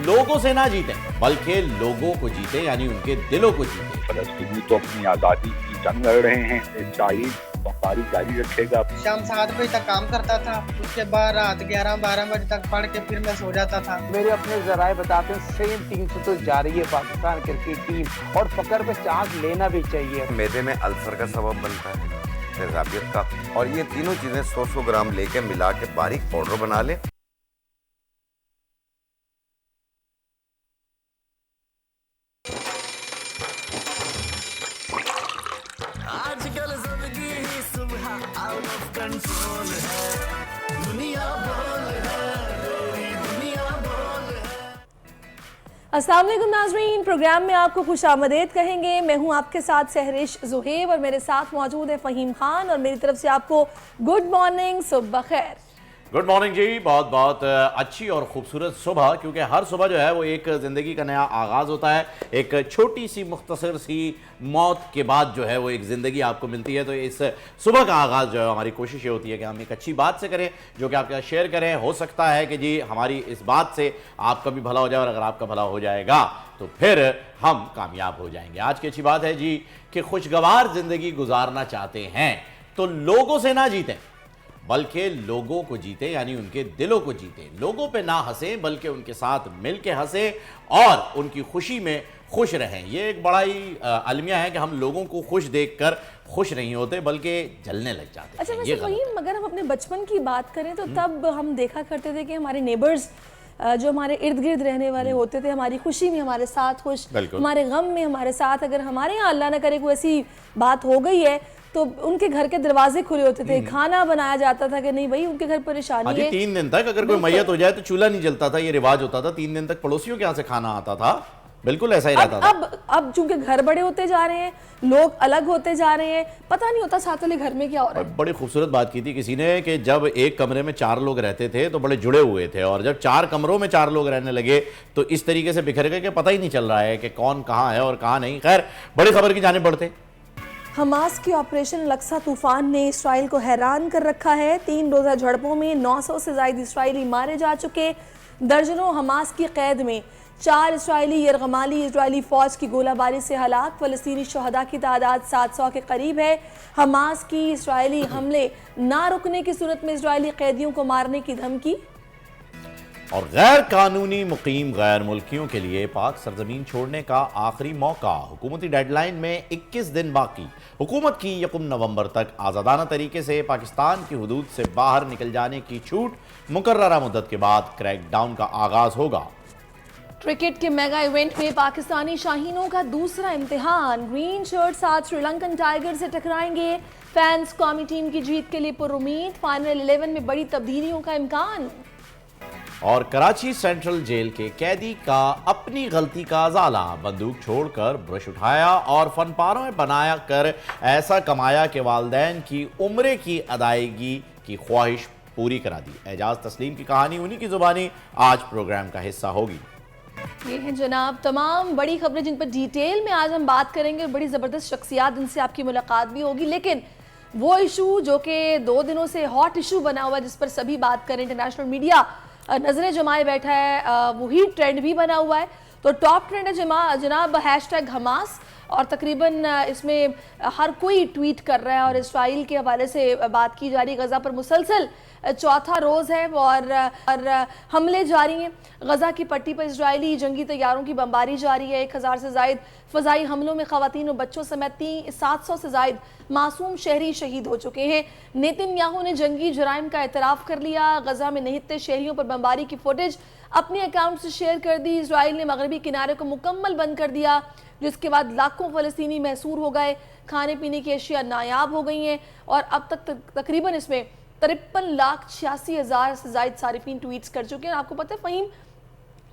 लोगों से ना जीते बल्कि लोगों को जीते, यानी उनके दिलों को जीते। फलस्तीनी तो अपनी आज़ादी की जंग लड़ रहे हैं, शाहीद बमबारी जारी रखेगा। शाम 7 बजे तक काम करता था, उसके बाद रात 11-12 बजे तक पढ़ के फिर मैं सो जाता था। मेरे अपने जराए बताते हैं सेम टीम से तो जा रही है पाकिस्तान क्रिकेट टीम, और फकर पे चांस लेना भी चाहिए। मैदे में अल्सर का सबब बनता है, तेजाबियत का, और ये तीनों चीजें 100-100 ग्राम लेके मिला के बारीक पाउडर बना लें। आजकल सबकी ही सुबह आउट ऑफ कंट्रोल है, दुनिया बोल है, पूरी दुनिया बोल है। अस्सलाम वालेकुम नाज़रीन, प्रोग्राम में आपको खुशामदीद कहेंगे। मैं हूं आपके साथ सहरिश ज़ुहैब और मेरे साथ मौजूद है फ़हीम खान, और मेरी तरफ से आपको गुड मॉर्निंग, सुबह खैर। गुड मॉर्निंग जी, बहुत बहुत अच्छी और ख़ूबसूरत सुबह, क्योंकि हर सुबह जो है वो एक ज़िंदगी का नया आगाज़ होता है। एक छोटी सी मुख्तसर सी मौत के बाद जो है वो एक ज़िंदगी आपको मिलती है। तो इस सुबह का आगाज़ जो है हमारी कोशिश ये होती है कि हम एक अच्छी बात से करें, जो कि आपके साथ शेयर करें। हो सकता है कि जी हमारी इस बात से आपका भी भला हो जाए, और अगर आपका भला हो जाएगा तो फिर हम कामयाब हो जाएंगे। आज की अच्छी बात है जी कि खुशगवार ज़िंदगी गुजारना चाहते हैं तो लोगों से ना जीतें बल्कि लोगों को जीते, यानी उनके दिलों को जीते। लोगों पे ना हंसें बल्कि उनके साथ मिल के हंसें और उनकी खुशी में खुश रहें। ये एक बड़ा ही अलमिया है कि हम लोगों को खुश देखकर खुश नहीं होते बल्कि जलने लग जाते हैं। अच्छा, वैसे फ़हीम, अगर हम अपने बचपन की बात करें तो तब हम देखा करते थे कि हमारे नेबर्स जो हमारे इर्द गिर्द रहने वाले होते थे, हमारी खुशी में हमारे साथ खुश, हमारे गम में हमारे साथ। अगर हमारे यहाँ अल्लाह न करे कोई ऐसी बात हो गई है तो उनके घर के दरवाजे खुले होते थे, खाना बनाया जाता था कि नहीं भाई उनके घर परेशानी है। 3 दिन तक अगर कोई मैयत हो जाए तो चूल्हा नहीं जलता था, ये रिवाज होता था। 3 दिन तक पड़ोसियों के यहाँ से खाना आता था, बिल्कुल ऐसा ही रहता था। अब चूंकि घर बड़े होते जा रहे हैं, लोग अलग होते जा रहे हैं, पता नहीं होता साथ वाले घर में क्या हो रहा है। बड़ी खूबसूरत बात की थी किसी ने कि जब एक कमरे में 4 लोग रहते थे तो बड़े जुड़े हुए थे, और जब 4 कमरों में 4 लोग रहने लगे तो इस तरीके से बिखर गए कि पता ही नहीं चल रहा है कि कौन कहाँ है और कहाँ नहीं। खैर, बड़ी खबर की जानिब बढ़ते। हमास की ऑपरेशन लक्सा तूफान ने इसराइल को हैरान कर रखा है। 3 रोज़ा झड़पों में 900 से ज़ायद इसराइली मारे जा चुके। दर्जनों हमास की कैद में 4 इसराइली यरगमाली इसराइली फ़ौज की गोलाबारी से हलाक। फ़लस्तीनी शहदा की तादाद 700 के करीब है। हमास की इसराइली हमले ना रुकने की सूरत में इसराइली कैदियों को मारने की धमकी। और गैर कानूनी मुकीम गैर मुल्कियों के लिए पाक सरजमीन छोड़ने का आखिरी मौका। हुकूमती डेडलाइन में 21 दिन बाकी। हुकूमत की 1 नवंबर तक आज़ादाना तरीके से पाकिस्तान की हुदूद से बाहर निकल जाने की छूट। मुकर्ररा मुद्दत के बाद क्रैकडाउन का आगाज होगा। क्रिकेट के मेगा इवेंट में पाकिस्तानी शाहीनों का दूसरा इम्तिहान। ग्रीन शर्ट्स आज श्रीलंकन टाइगर से टकराएंगे। फैंस कौमी टीम की जीत के लिए पुरुमीद। फाइनल 11 में बड़ी तब्दीलियों का इम्कान। और कराची सेंट्रल जेल के कैदी का अपनी गलती का अजाला। बंदूक छोड़कर ब्रश उठाया और फनपारों में बनाया कर ऐसा कमाया कि वालिदैन की उम्रे की अदायगी की ख्वाहिश पूरी करा दी। एजाज तस्लीम की कहानी उन्हीं की जुबानी आज प्रोग्राम का हिस्सा होगी। ये हैं जनाब तमाम बड़ी खबरें जिन पर डिटेल में आज हम बात करेंगे, और बड़ी ज़बरदस्त शख्सियात जिनसे आपकी मुलाकात भी होगी। लेकिन वो इशू जो कि 2 दिनों से हॉट इशू बना हुआ है, जिस पर सभी बात करें, इंटरनेशनल मीडिया नजरें जमाए बैठा है, वही ट्रेंड भी बना हुआ है। तो टॉप ट्रेंड है जनाब हैशटैग हमास, और तकरीबन इसमें हर कोई ट्वीट कर रहा है और इसराइल के हवाले से बात की जा रही है। गज़ा पर मुसलसल 4था रोज़ है और हमले जारी हैं। गज़ा की पट्टी पर इसराइली जंगी तैयारों की बमबारी जारी है। 1000 से ज़ायद फ़ज़ाई हमलों में ख़वातीन और बच्चों समेत 700 से ज़ायद मासूम शहरी शहीद हो चुके हैं। नेतन्याहू ने जंगी जराइम का एतराफ़ कर लिया। गज़ा में निहित्ते शहरियों पर बमबारी की फुटेज अपने अकाउंट से शेयर कर दी। इसराइल ने मगरबी किनारे को मुकम्मल बंद कर दिया, जिसके बाद लाखों फ़लस्तीनी महसूर हो गए। खाने पीने की अशिया नायाब हो गई हैं, और अब तक तकरीबन इसमें 53,86,000 से ज़ायद सारिफीन ट्वीट्स कर चुके हैं। आपको पता है फ़हीम,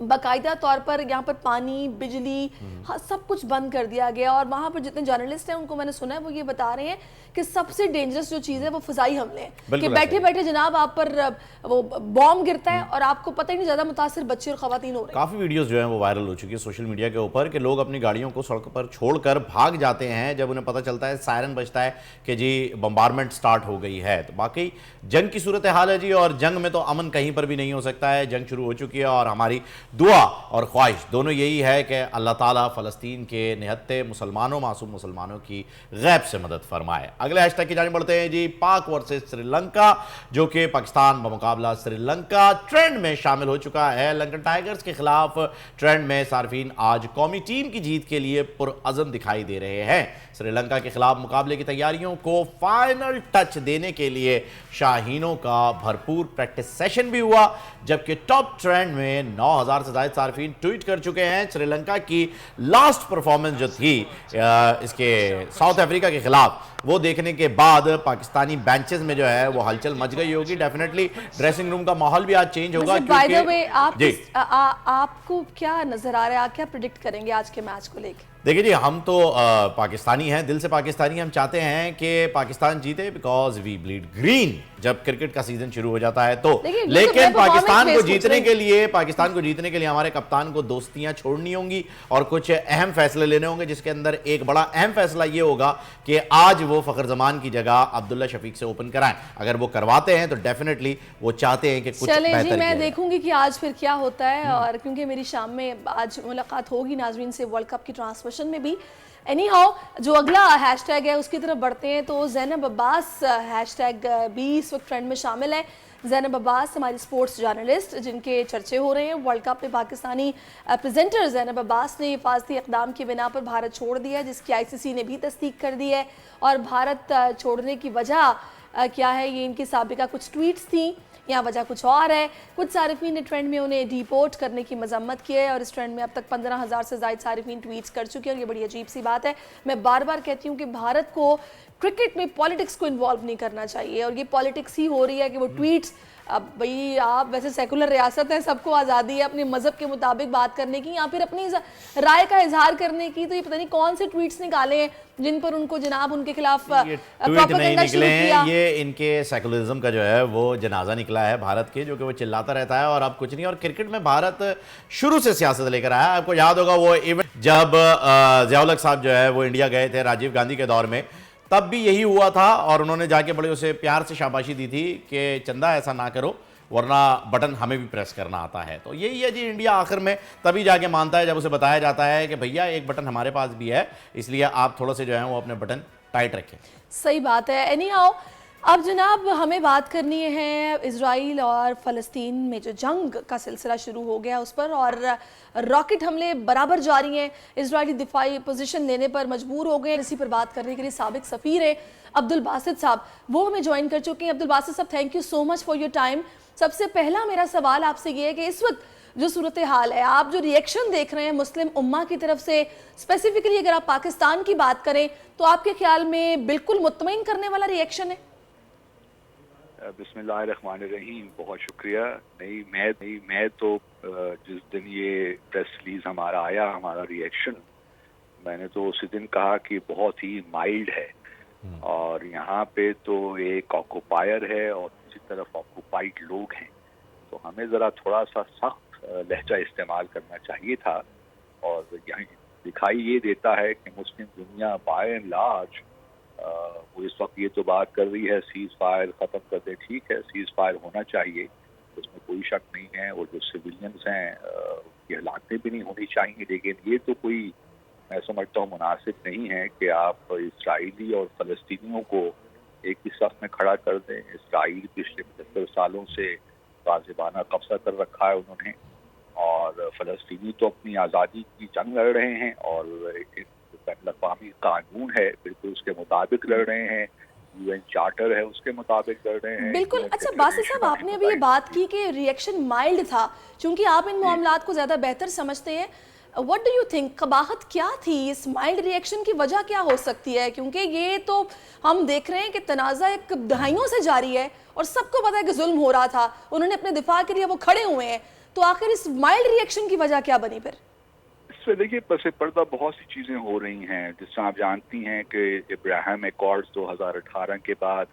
बाकायदा तौर पर यहाँ पर पानी, बिजली, हाँ, सब कुछ बंद कर दिया गया। और वहाँ पर जितने जर्नलिस्ट हैं उनको मैंने सुना है, वो ये बता रहे हैं कि सबसे डेंजरस जो चीज़ है वो फ़िज़ाई हमले हैं, कि बैठे बैठे जनाब आप पर वो बॉम्ब गिरता है और आपको पता ही नहीं, ज़्यादा मुतासिर बच्चे और ख़वातीन हो रहे हैं। काफ़ी वीडियोस जो हैं वो वायरल हो चुकी है सोशल मीडिया के ऊपर कि लोग अपनी गाड़ियों को सड़क पर छोड़कर भाग जाते हैं जब उन्हें पता चलता है, सायरन बजता है कि जी बम्बारमेंट स्टार्ट हो गई है। तो बाकी जंग की सूरत हाल है जी, और जंग में तो अमन कहीं पर भी नहीं हो सकता है। जंग शुरू हो चुकी है और हमारी दुआ और ख्वाहिश दोनों यही है कि अल्लाह ताला फ़लस्तीन के निहत्ते मुसलमानों, मासूम मुसलमानों की गैब से मदद फरमाए। अगले हैशटैग की जानिब बढ़ते हैं जी। पाक वर्सेस श्रीलंका, जो कि पाकिस्तान बमुकाबला श्रीलंका ट्रेंड में शामिल हो चुका है। लंकन टाइगर्स के खिलाफ ट्रेंड में सार्फिन आज कौमी टीम की जीत के लिए पुरअज़म दिखाई दे रहे हैं। श्रीलंका के खिलाफ मुकाबले की तैयारियों को फाइनल टच देने के लिए शाहीनों का भरपूर प्रैक्टिस सेशन भी हुआ, जबकि टॉप ट्रेंड में 9000 से ज़्यादा सार्फिन ट्वीट कर चुके हैं। श्रीलंका की लास्ट परफॉर्मेंस जो थी इसके साउथ अफ्रीका के खिलाफ, वो देखने के बाद पाकिस्तानी बेंचेस में जो है वो हलचल मच गई होगी। डेफिनेटली ड्रेसिंग रूम का माहौल भी आज चेंज होगा। बाय द वे आपको क्या नजर आ रहा है, आप क्या प्रेडिक्ट करेंगे आज के मैच को लेकर? देखिए जी, हम तो पाकिस्तानी हैं, दिल से पाकिस्तानी। हम चाहते हैं कि पाकिस्तान जीते बिकॉज वी ब्लीड ग्रीन जब क्रिकेट का सीजन शुरू हो जाता है तो। लेकिन पाकिस्तान को जीतने के लिए हमारे कप्तान को दोस्तियां छोड़नी होंगी और कुछ अहम फैसले लेने होंगे, जिसके अंदर एक बड़ा अहम फैसला ये होगा कि आज वो फखर जमान की जगह अब्दुल्ला शफीक से ओपन कराएं। अगर वो करवाते हैं तो डेफिनेटली वो चाहते हैं कि कुछ चले जी, मैं देखूंगी कि आज फिर क्या होता है। और क्योंकि मेरी शाम में आज मुलाकात होगी नाजरीन से वर्ल्ड कप की ट्रांसमिशन में भी। एनी हाउ, जो अगला हैशटैग है उसकी तरफ बढ़ते हैं। तो ज़ैनब अब्बास हैशटैग भी इस वक्त ट्रेंड में शामिल है। ज़ैनब अब्बास हमारी स्पोर्ट्स जर्नलिस्ट जिनके चर्चे हो रहे हैं वर्ल्ड कप में। पाकिस्तानी प्रेजेंटर ज़ैनब अब्बास ने हिफाजती इक़दाम की बिना पर भारत छोड़ दिया, जिसकी ICC ने भी तस्दीक कर दी है। और भारत छोड़ने की वजह क्या है, ये इनकी साबिका कुछ ट्वीट्स थी या वजह कुछ और है। कुछ सारिफीन ने ट्रेंड में उन्हें डिपोर्ट करने की मजम्मत की है और इस ट्रेंड में अब तक 15,000 से ज़ायद सारिफीन ट्वीट्स कर चुके हैं और ये बड़ी अजीब सी बात है। मैं बार बार कहती हूँ कि भारत को क्रिकेट में पॉलिटिक्स को इन्वॉल्व नहीं करना चाहिए और ये पॉलिटिक्स ही हो रही है कि वो ट्वीट्स। अब भाई आप वैसे सेकुलर रियासत है, सबको आज़ादी है अपने मज़हब के मुताबिक बात करने की या फिर अपनी राय का इजहार करने की। तो ये पता नहीं कौन से ट्वीट्स निकाले हैं जिन पर उनको जनाब उनके खिलाफ प्रोपेगेंडा शुरू किया। ये इनके सेकुलरिज्म का जो है वो जनाजा निकला है भारत के, जो कि वो चिल्लाता रहता है और अब कुछ नहीं। और क्रिकेट में भारत शुरू से सियासत लेकर आया है। आपको याद होगा वो इवेंट जब ज़िया-उल हक साहब जो है वो इंडिया गए थे राजीव गांधी के दौर में, तब भी यही हुआ था और उन्होंने जाके बड़े उसे प्यार से शाबाशी दी थी कि चंदा ऐसा ना करो वरना बटन हमें भी प्रेस करना आता है। तो यही है जी, इंडिया आखिर में तभी जाके मानता है जब उसे बताया जाता है कि भैया एक बटन हमारे पास भी है, इसलिए आप थोड़ा से जो है वो अपने बटन टाइट रखें। सही बात है। एनी हाउ, अब जनाब हमें बात करनी है इजराइल और फ़लस्तीन में जो जंग का सिलसिला शुरू हो गया उस पर, और रॉकेट हमले बराबर जारी हैं। इजरायली दिफाई पोजीशन लेने पर मजबूर हो गए। इसी पर बात करने के लिए साबिक सफ़ीर है अब्दुल बासित साहब, वो हमें ज्वाइन कर चुके हैं। अब्दुल बासित साहब, thank you so much for your time. सबसे पहला मेरा सवाल आपसे ये है कि इस वक्त जो सूरत हाल है, आप जो रिएक्शन देख रहे हैं मुस्लिम उम्मा की तरफ से, स्पेसिफिकली अगर आप पाकिस्तान की बात करें तो आपके ख्याल में बिल्कुल मुतमईन करने वाला रिएक्शन है? बिस्मिल्लाहिर्रहमानिर्रहीम, बहुत शुक्रिया। मैं तो जिस दिन ये प्रेस रिलीज हमारा आया, हमारा रिएक्शन, मैंने तो उसी दिन कहा कि बहुत ही माइल्ड है और यहाँ पे तो एक ऑक्युपायर है और दूसरी तरफ ऑक्युपाइड लोग हैं, तो हमें ज़रा थोड़ा सा सख्त लहजा इस्तेमाल करना चाहिए था। और यहाँ दिखाई ये देता है कि मुस्लिम दुनिया बाय एंड लार्ज वो इस वक्त ये तो बात कर रही है सीज फायर ख़त्म कर दे। ठीक है, सीज फायर होना चाहिए, उसमें कोई शक नहीं है, और जो सिविलियंस हैं ये हलाकतें भी नहीं होनी चाहिए। लेकिन ये तो कोई, मैं समझता हूँ, मुनासिब नहीं है कि आप इसराइली और फ़लस्तीनियों को एक ही सफ में खड़ा कर दें। इसराइल पिछले 75 सालों से गाज़िबाना कब्जा कर रखा है उन्होंने, और फ़लस्तीनी तो अपनी आज़ादी की जंग लड़ रहे हैं और एक बैनुल-अक़वामी कानून है बिल्कुल उसके मुताबिक लड़ रहे हैं, UN चार्टर है उसके मुताबिक लड़ रहे हैं। बिल्कुल। अच्छा बासित साहब, आपने अभी ये बात की कि रिएक्शन माइल्ड था, चूंकि आप इन मामलात को ज़्यादा बेहतर समझते हैं। व्हाट डू यू थिंक, कबाहत क्या थी इस माइल्ड रिएक्शन की, वजह क्या हो सकती है? क्योंकि ये तो हम देख रहे हैं कि तनाज़ा एक दहाइयों से जारी है और सबको पता है कि जुल्म हो रहा था, उन्होंने अपने दिफा के लिए वो खड़े हुए हैं, तो आखिर इस माइल्ड रिएक्शन की वजह क्या बनी फिर? इससे देखिए पसे पर्दा बहुत सी चीज़ें हो रही हैं। जिस तरह आप जानती हैं कि इब्राहिम एकॉर्ड्स 2018 के बाद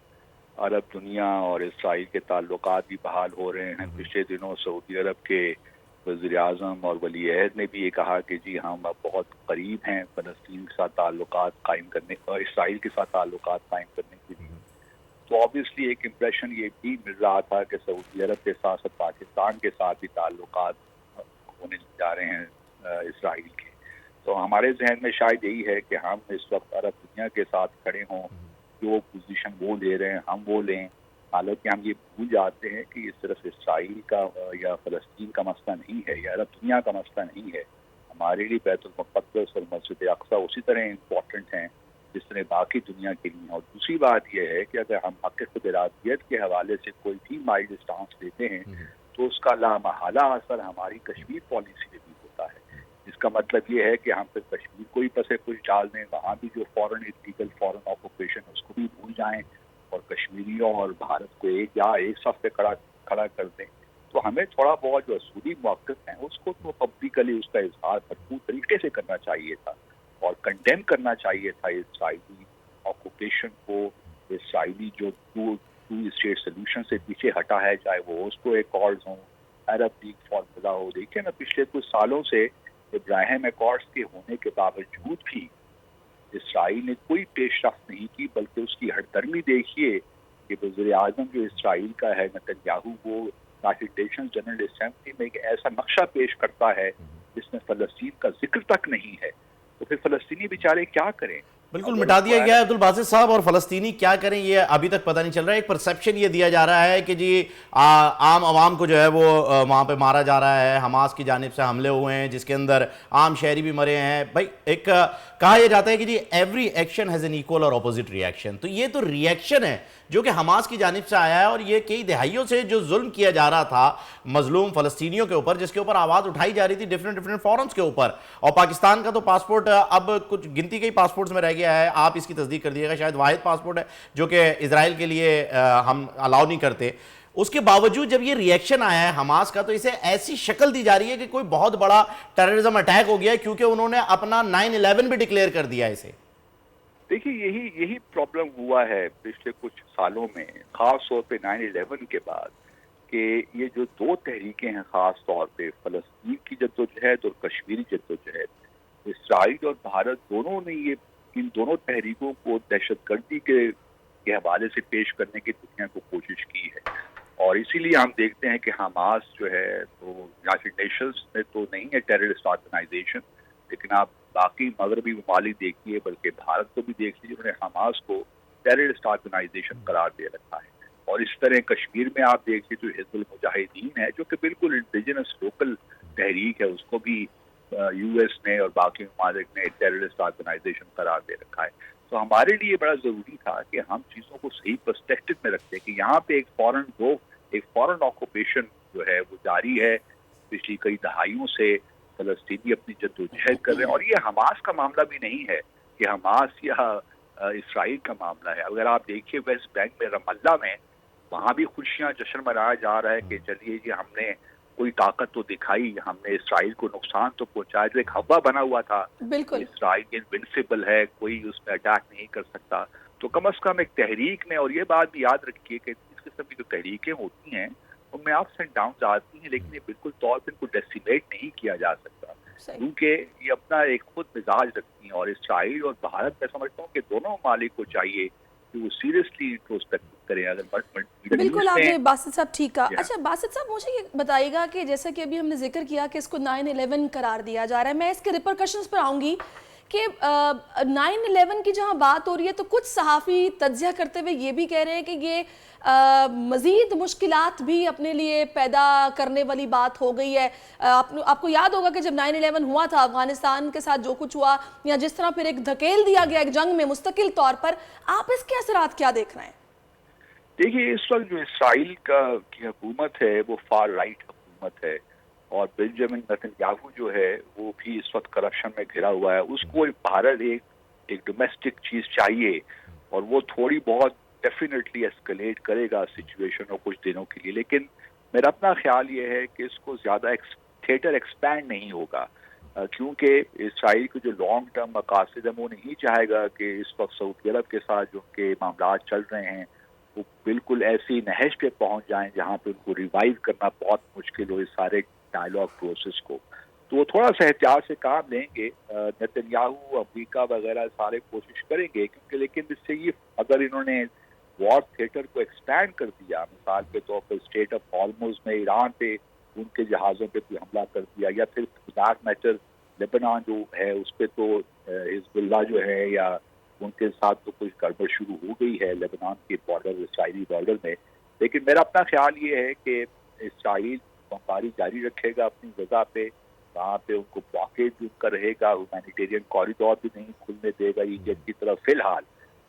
अरब दुनिया और इसराइल के ताल्लुकात भी बहाल हो रहे हैं। पिछले दिनों सऊदी अरब के वज़ीर आज़म और वली अहद ने भी ये कहा कि जी हम अब बहुत करीब हैं फ़लस्तीन के साथ ताल्लुकात कायम करने और इसराइल के साथ ताल्लुकात कायम करने के लिए। तो ऑब्वियसली एक इम्प्रेशन ये भी मिल रहा था कि सऊदी अरब के साथ साथ पाकिस्तान के साथ भी ताल्लुकात होने जा रहे हैं इसराइल के। तो हमारे जहन में शायद यही है कि हम इस वक्त अरब दुनिया के साथ खड़े हों, जो पोजीशन वो ले रहे हैं हम वो लें। हालांकि हम ये भूल जाते हैं कि ये सिर्फ इसराइल का या फ़लस्तीन का मसला नहीं है या अरब दुनिया का मसला नहीं है। हमारे लिए बैतुल मुक़द्दस और मस्जिद अक़सा उसी तरह इम्पोर्टेंट हैं जिस तरह बाकी दुनिया के लिए। और दूसरी बात यह है कि अगर हम हक़ खुद इरादियत के हवाले से कोई भी माइल्ड स्टांस लेते हैं तो उसका लामहला असर हमारी कश्मीर पॉलिसी में भी होता है। इसका मतलब ये है कि हम फिर कश्मीर को ही पसे कुछ डाल दें, वहाँ भी जो इलीगल फॉरेन ऑक्यूपेशन उसको भी भूल जाएं और कश्मीरियों और भारत को एक सफ पे खड़ा कर दें। तो हमें थोड़ा बहुत जो असूली मौक़िफ़ हैं उसको तो पब्लिकली उसका इजहार भरपूर तरीके से करना चाहिए था और कंडेम करना चाहिए था इसराइली ऑक्यूपेशन को, इसराइली जो टू स्टेट सोल्यूशन से पीछे हटा है, चाहे वो ओस्लो एकॉर्ड्स हों, अरब लीग फार्मूला हो। देखिए ना, पिछले कुछ सालों से इब्राहिम एकॉर्ड्स के होने के बावजूद भी इसराइल ने कोई पेशरफ्त नहीं की, बल्कि उसकी हड़दर्मी देखिए कि वज़ीर आज़म जो इसराइल का है नेतन्याहू, वो यूनाइटेड नेशंस जनरल असेंबली में एक ऐसा नक्शा पेश करता है जिसमें फ़लस्तीन का जिक्र तक नहीं है। तो फिर फ़लस्तीनी बेचारे क्या करें? बिल्कुल मिटा दिया गया है अब्दुल बासित साहब, और फ़लस्तीनी क्या करें ये अभी तक पता नहीं चल रहा है। एक परसेप्शन ये दिया जा रहा है कि जी आम आवाम को जो है वो वहाँ पे मारा जा रहा है, हमास की जानिब से हमले हुए हैं जिसके अंदर आम शहरी भी मरे हैं। भाई एक कहा यह जाता है कि जी every action has an equal और अपोजिट रिएक्शन। तो ये तो रिएक्शन है जो कि हमास की जानिब से आया है, और ये कई दहाइयों से जो जुल्म किया जा रहा था मजलूम फ़लस्तीनियों के ऊपर, जिसके ऊपर आवाज़ उठाई जा रही थी डिफरेंट फोरम्स के ऊपर। और पाकिस्तान का तो पासपोर्ट अब कुछ गिनती के ही पासपोर्ट्स में रह गया है, आप इसकी तस्दीक कर दीजिएगा, शायद वाहिद पासपोर्ट है जो कि इजराइल के लिए हम अलाउ नहीं करते। उसके बावजूद जब ये रिएक्शन आया है हमास का, तो इसे ऐसी शक्ल दी जा रही है कि कोई बहुत बड़ा टेररिज्म अटैक हो गया है, क्योंकि उन्होंने अपना 9/11 भी डिक्लेयर कर दिया इसे। देखिए, यही प्रॉब्लम हुआ है पिछले कुछ सालों में, खास तौर पे 9/11 के बाद, कि ये जो दो तहरीकें हैं, खास तौर पे फ़लस्तीन की जद्दोजहद और कश्मीरी जद्दोजहद, इसराइल और भारत दोनों ने इन दोनों तहरीकों को दहशतगर्दी के हवाले से पेश करने की दुनिया को कोशिश की है। और इसीलिए हम देखते हैं कि हमास जो है तो यूनाइटेड नेशंस में तो नहीं है टेररिस्ट ऑर्गेनाइजेशन, लेकिन आप बाकी मगरबी ममालिक देखिए, बल्कि भारत को भी देख लीजिए, उन्होंने हमास को टेररिस्ट ऑर्गेनाइजेशन करार दे रखा है। और इस तरह कश्मीर में आप देखिए जो हिज़्बुल मुजाहिदीन है, जो कि बिल्कुल इंडिजिनस लोकल तहरीक है, उसको भी यूएस ने और बाकी ममालिक ने टेररिस्ट ऑर्गेनाइजेशन करार दे रखा है। तो हमारे लिए बड़ा ज़रूरी था कि हम चीज़ों को सही पर्सपेक्टिव में रखते हैं कि यहाँ पे एक फॉरेन ऑक्यूपेशन जो है वो जारी है पिछली कई दहाइयों से। फ़लस्तीनी अपनी जद्दोजहद कर रहे हैं, और ये हमास का मामला भी नहीं है कि हमास या इसराइल का मामला है। अगर आप देखिए वेस्ट बैंक में, रमल्ला में, वहाँ भी खुशियाँ जश्न मनाया जा रहा है कि चलिए जी हमने कोई ताकत तो दिखाई, हमने इसराइल को नुकसान तो पहुंचाया। जो एक हवा बना हुआ था इसराइल इनविंसिबल है, कोई उसमें अटैक नहीं कर सकता, तो कम से कम एक तहरीक ने, और ये बात भी याद रखिए कि इस किस्म की जो तहरीकें होती हैं उनमें अप्स एंड डाउन्स आती हैं, लेकिन ये बिल्कुल तौर पर इनको डेसिमेट नहीं किया जा सकता, क्योंकि ये अपना एक खुद मिजाज रखती हैं। और इसराइल और भारत, मैं समझता हूँ कि दोनों मालिक को चाहिए कि वो सीरियसली इंट्रोस्पेक्ट करें। अगर बिल्कुल आपने बासित साहब ठीक कहा। अच्छा बासित साहब, मुझे ये बताइएगा कि जैसा कि अभी हमने जिक्र किया कि इसको 9/11 करार दिया जा रहा है, मैं इसके रिपरकशंस पर आऊंगी कि 9/11 की जहां बात हो रही है तो कुछ सहाफ़ी तज्जिया करते हुए ये भी कह रहे हैं कि ये मज़ीद मुश्किलात भी अपने लिए पैदा करने वाली बात हो गई है। आपको याद होगा कि जब 9/11 हुआ था, अफगानिस्तान के साथ जो कुछ हुआ, या जिस तरह फिर एक धकेल दिया गया एक जंग में मुस्तकिल तौर पर, आप इसके असरात क्या देख रहे हैं? देखिए, इस वक्त जो इसराइल की हुकूमत है वो फार राइट हुकूमत है, और बेंजामिन नेतन्याहू जो है वो भी इस वक्त करप्शन में घिरा हुआ है। उसको भारत एक डोमेस्टिक चीज चाहिए, और वो थोड़ी बहुत डेफिनेटली एस्केलेट करेगा सिचुएशन को कुछ दिनों के लिए, लेकिन मेरा अपना ख्याल ये है कि इसको ज्यादा थिएटर एक्सपैंड नहीं होगा, क्योंकि इसराइल के जो लॉन्ग टर्म मकासद है वो नहीं चाहेगा कि इस वक्त सऊदी अरब के साथ जो उनके मामला चल रहे हैं वो बिल्कुल ऐसी नहज पे पहुंच जाएं जहां पे उनको रिवाइव करना बहुत मुश्किल हो इस सारे डायलॉग प्रोसेस को। तो वो थोड़ा सा एहतियात से काम लेंगे। नेतन्याहू, अमेरिका वगैरह सारे कोशिश करेंगे, क्योंकि लेकिन इससे ये, अगर इन्होंने वॉर थिएटर को एक्सपैंड कर दिया, मिसाल के तौर पर स्टेट ऑफ हॉर्मुज़ में ईरान पे उनके जहाज़ों पे कोई हमला कर दिया, या फिर दैट मैटर लेबनान जो है उस पर तो हिजबुल्लाह जो है या उनके साथ तो कुछ गड़बड़ शुरू हो गई है लेबनान के बॉर्डर, इसराइली बॉर्डर में। लेकिन मेरा अपना ख्याल ये है कि इसराइल बमबारी जारी रखेगा अपनी जगह पे, वहाँ पे उनको ब्लॉकेज भी उनका रहेगा, ह्यूमैनिटेरियन कॉरिडोर भी नहीं खुलने देगा इजिप्ट की तरफ फिलहाल।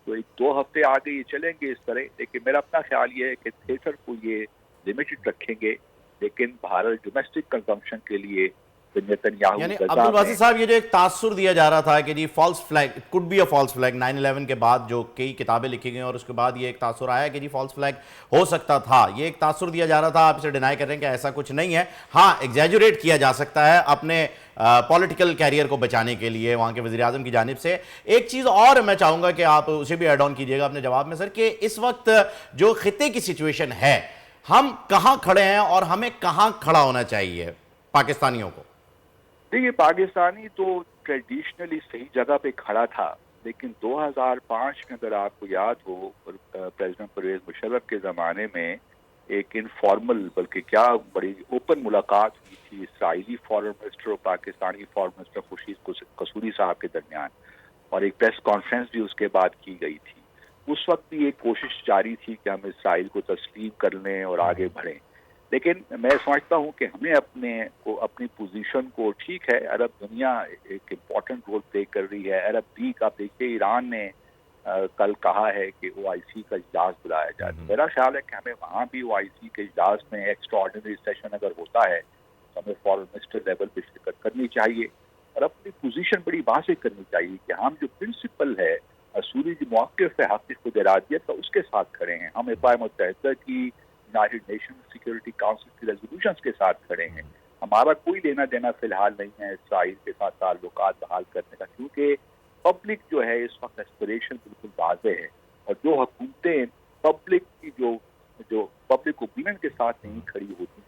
तो 1-2 हफ्ते आगे ये चलेंगे इस तरह। लेकिन मेरा अपना ख्याल ये है कि थिएटर को ये लिमिटेड रखेंगे, लेकिन भारत डोमेस्टिक कंजम्पशन के लिए नेतन्याहू यानी गजा अब्दुल बासित में- साहब, ये जो एक तासुर दिया जा रहा था कि जी false flag, it could be a false flag, 9/11 के बाद जो कई किताबें लिखी गई और उसके बाद ये एक तासुर आया कि जी फॉल्स फ्लैग हो सकता था, ये एक तासुर दिया जा रहा था। आप इसे डिनाई कर रहे हैं कि ऐसा कुछ नहीं है। हाँ, एग्जैजुरेट किया जा सकता है अपने पॉलिटिकल कैरियर को बचाने के लिए वहाँ के वज़ीर आज़म की जानिब से। एक चीज़ और मैं चाहूँगा कि आप उसे भी ऐड ऑन कीजिएगा अपने जवाब में सर, कि इस वक्त जो खित्ते की सिचुएशन है, हम कहाँ खड़े हैं और हमें कहाँ खड़ा होना चाहिए पाकिस्तानियों को? देखिए, पाकिस्तानी तो ट्रेडिशनली सही जगह पे खड़ा था, लेकिन 2005 में अगर आपको याद हो प्रेसिडेंट परवेज मुशर्रफ के ज़माने में एक इनफॉर्मल, बल्कि क्या बड़ी ओपन मुलाकात हुई थी इसराइली फॉरेन मिनिस्टर और पाकिस्तानी फॉरेन मिनिस्टर खुर्शीद कसूरी साहब के दरमियान, और एक प्रेस कॉन्फ्रेंस भी उसके बाद की गई थी। उस वक्त भी एक कोशिश जारी थी कि हम इसराइल को तस्लीम कर लें और आगे बढ़ें। लेकिन मैं समझता हूं कि हमें अपनी पोजीशन को, ठीक है अरब दुनिया एक इम्पॉर्टेंट रोल प्ले कर रही है, अरब लीग आप देखिए ईरान ने कल कहा है कि OIC का इजलास बुलाया जाए। मेरा ख्याल है कि हमें वहाँ भी OIC के इजलास में एक्स्ट्राऑर्डिनरी सेशन अगर होता है तो हमें फॉरेन मिनिस्टर लेवल पर शिरकत करनी चाहिए और अपनी पोजीशन बड़ी वाज़ेह करनी चाहिए कि हम जो प्रिंसिपल है असूली जो मौक़िफ़ है हक़ खुद इरादियत का, उसके साथ खड़े हैं। हम अक़वाम मुत्तहिदा की, यूनाइटेड नेशन सिक्योरिटी काउंसिल की रेजोल्यूशंस के साथ खड़े हैं। हमारा कोई लेना देना फिलहाल नहीं है इसराइल के साथ ताल्लुकात बहाल करने का, क्योंकि पब्लिक जो है इस वक्त एस्पिरेशन बिल्कुल वाज़ेह है, और जो हुकूमतें पब्लिक की जो पब्लिक ओपिनियन के साथ नहीं खड़ी होती,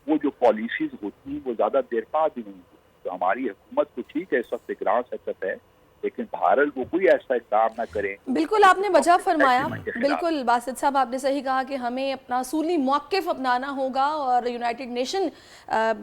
वो जो पॉलिसीज होती हैं वो ज़्यादा देर बाद भी नहीं होती। तो हमारी हुकूमत को ठीक है इस वक्त एक ग्राउंड सेटअप है, लेकिन भारत वो कोई ऐसा इकदाम ना करें। बिल्कुल आपने वजह फरमाया, के खिलाफ। बिल्कुल बासित साहब आपने सही कहा कि हमें अपना असूली मौक़िफ़ अपनाना होगा और यूनाइटेड नेशन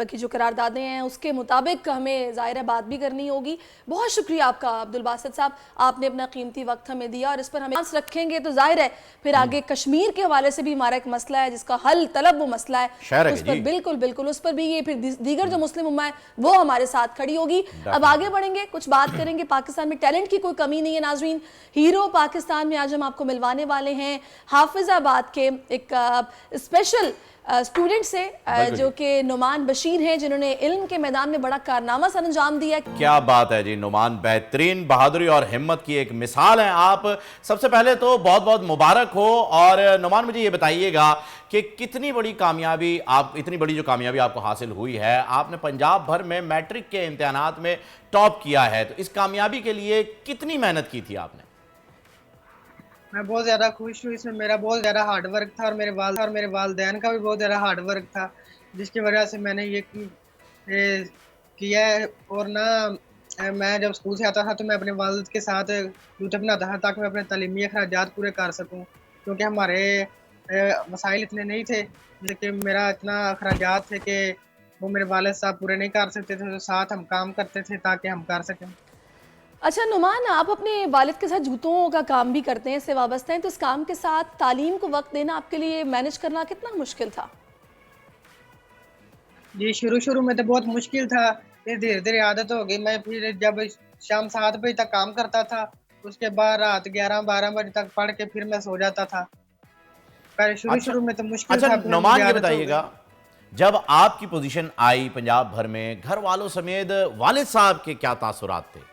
की जो करारदादें हैं उसके मुताबिक हमें ज़ाहिर है बात भी करनी होगी। बहुत शुक्रिया आपका अब्दुल बासित साहब, आपने अपना कीमती वक्त हमें दिया और इस पर हमें आंस रखेंगे तो जाहिर है फिर आगे कश्मीर के हवाले से भी हमारा एक मसला है जिसका हल तलब वो मसला है, उस पर बिल्कुल बिल्कुल उस पर भी ये फिर दीगर जो मुस्लिम उम्मा है वो हमारे साथ खड़ी होगी। अब आगे बढ़ेंगे, कुछ बात करेंगे। पाकिस्तान में टैलेंट की कोई कमी नहीं है नाजरीन। हीरो पाकिस्तान में आज हम आपको मिलवाने वाले हैं हाफिजाबाद के एक स्पेशल स्टूडेंट से जो कि नुमान बशीर हैं, जिन्होंने इल्म के मैदान में बड़ा कारनामा सर अंजाम दिया। क्या बात है जी, नुमान बेहतरीन बहादुरी और हिम्मत की एक मिसाल है। आप सबसे पहले तो बहुत बहुत मुबारक हो। और नुमान मुझे ये बताइएगा कि कितनी बड़ी कामयाबी इतनी बड़ी जो कामयाबी आपको हासिल हुई है, आपने पंजाब भर में मैट्रिक के इम्तिहानात में टॉप किया है, तो इस कामयाबी के लिए कितनी मेहनत की थी आपने? मैं बहुत ज़्यादा खुश हूँ। इसमें मेरा बहुत ज़्यादा हार्ड वर्क था और मेरे वालिदैन का भी बहुत ज़्यादा हार्ड वर्क था, जिसकी वजह से मैंने ये किया है। और ना मैं जब स्कूल से आता था तो मैं अपने वालिद के साथ यूट्यूब बनाता था ताकि मैं अपने तालीमी अखराजात पूरे कर सकूँ, क्योंकि हमारे वसाइल इतने नहीं थे, लेकिन मेरा इतना अखराजात थे कि वो मेरे वालिद साहब पूरे नहीं कर सकते थे, तो साथ हम काम करते थे ताकि हम कर सकें। अच्छा नुमान, आप अपने वालिद के साथ जूतों का काम भी करते हैं, इससे वाबस्ता हैं, तो इस काम के साथ तालीम को वक्त देना आपके लिए मैनेज करना कितना मुश्किल था? जी शुरू में तो बहुत मुश्किल था, फिर धीरे धीरे आदत हो गई। मैं फिर जब शाम 7 बजे तक काम करता था, उसके बाद रात 11-12 बजे तक पढ़ के फिर मैं सो जाता था। पहले शुरू में तो मुश्किल था। अच्छा नुमान, ये बताइएगा, जब आपकी पोजीशन आई पंजाब भर में, घर वालों समेत वालिद साहब के क्या तासुरात थे?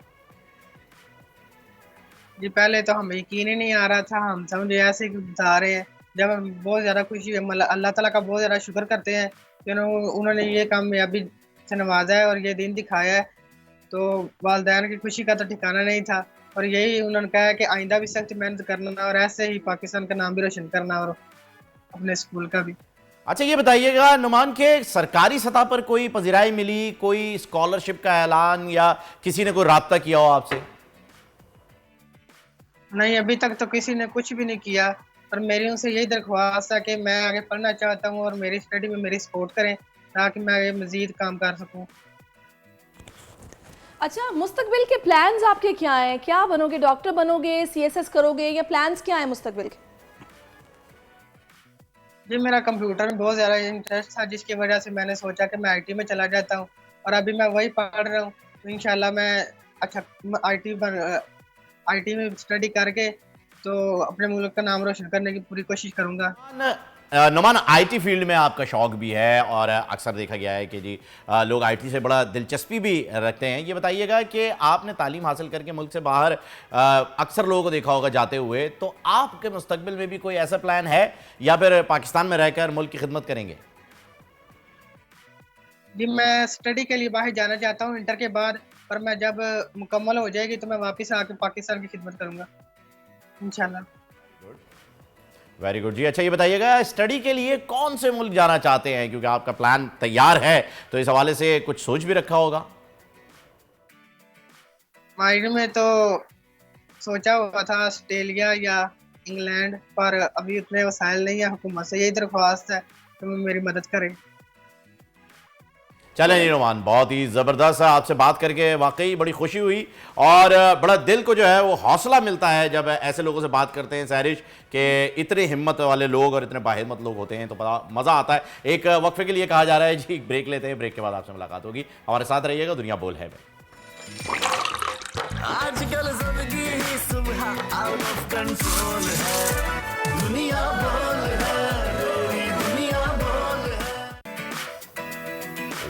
जी पहले तो हमें यकीन ही नहीं आ रहा था, हम समझे ऐसे कि बता रहे हैं। जब हम बहुत ज़्यादा खुशी है, अल्लाह ताला का बहुत ज़्यादा शुक्र करते हैं कि उन्होंने ये कामयाबी से नवाजा है और ये दिन दिखाया है। तो वालिदैन की खुशी का तो ठिकाना नहीं था, और यही उन्होंने कहा है कि आइंदा भी सख्त मेहनत करना और ऐसे ही पाकिस्तान का नाम भी रोशन करना और अपने स्कूल का भी। अच्छा ये बताइएगा नुमान, के सरकारी सतह पर कोई पजीराई मिली, कोई स्कॉलरशिप का ऐलान या किसी ने कोई राब्ता किया हो आपसे? नहीं, अभी तक तो किसी ने कुछ भी नहीं किया, और मेरी उनसे यही दरख्वास्त है कि मैं आगे पढ़ना चाहता हूँ और मेरी स्टडी में मेरी सपोर्ट करें, ताकि मैं ये मजीद काम कर सकूं। अच्छा, मुस्तकबिल के प्लान्स आपके क्या हैं? क्या बनोगे? डॉक्टर बनोगे, सीएसएस करोगे, या प्लान्स क्या हैं मुस्तकबिल के? जी मेरा कंप्यूटर में बहुत ज़्यादा इंटरेस्ट था, जिसकी वजह से मैंने सोचा कि मैं आईटी में चला जाता हूँ, और अभी मैं वही पढ़ रहा हूँ। तो इंशाल्लाह मैं अच्छा आईटी में स्टडी करके तो अपने मुल्क का नाम रोशन करने की पूरी कोशिश करूँगा। नुमान, आईटी फील्ड में आपका शौक भी है और अक्सर देखा गया है कि जी लोग आईटी से बड़ा दिलचस्पी भी रखते हैं। ये बताइएगा कि आपने तालीम हासिल करके मुल्क से बाहर अक्सर लोगों को देखा होगा जाते हुए, तो आपके मुस्तकबिल में भी कोई ऐसा प्लान है या फिर पाकिस्तान में रहकर मुल्क की खिदमत करेंगे? जी मैं स्टडी के लिए बाहर जाना चाहता हूँ इंटर के बाद, पर मैं जब मुकम्मल हो जाएगी तो मैं वापस आके पाकिस्तान की खिदमत करूँगा इंशाल्लाह। वेरी गुड जी। अच्छा, ये बताइएगा स्टडी के लिए कौन से मुल्क जाना चाहते हैं, क्योंकि आपका प्लान तैयार है तो इस हवाले से कुछ सोच भी रखा होगा। माइंड में तो सोचा हुआ था ऑस्ट्रेलिया या इंग्लैंड, पर अभी उतने वसाइल नहीं है। हुकूमत से यही दरख्वास्त है कि वो मेरी मदद करे। चलें जी नुमान, बहुत ही ज़बरदस्त है, आपसे बात करके वाकई बड़ी खुशी हुई और बड़ा दिल को जो है वो हौसला मिलता है जब ऐसे लोगों से बात करते हैं सहरिश, कि इतने हिम्मत वाले लोग और इतने बाहिम्मत लोग होते हैं तो बड़ा मज़ा आता है। एक वक्फे के लिए कहा जा रहा है जी, ब्रेक लेते हैं, ब्रेक के बाद आपसे मुलाकात होगी। हमारे साथ रहिएगा, दुनिया बोल है आजकल सबकी ही सुबह आउट ऑफ कंट्रोल है, दुनिया बोल है, पूरी दुनिया बोल है।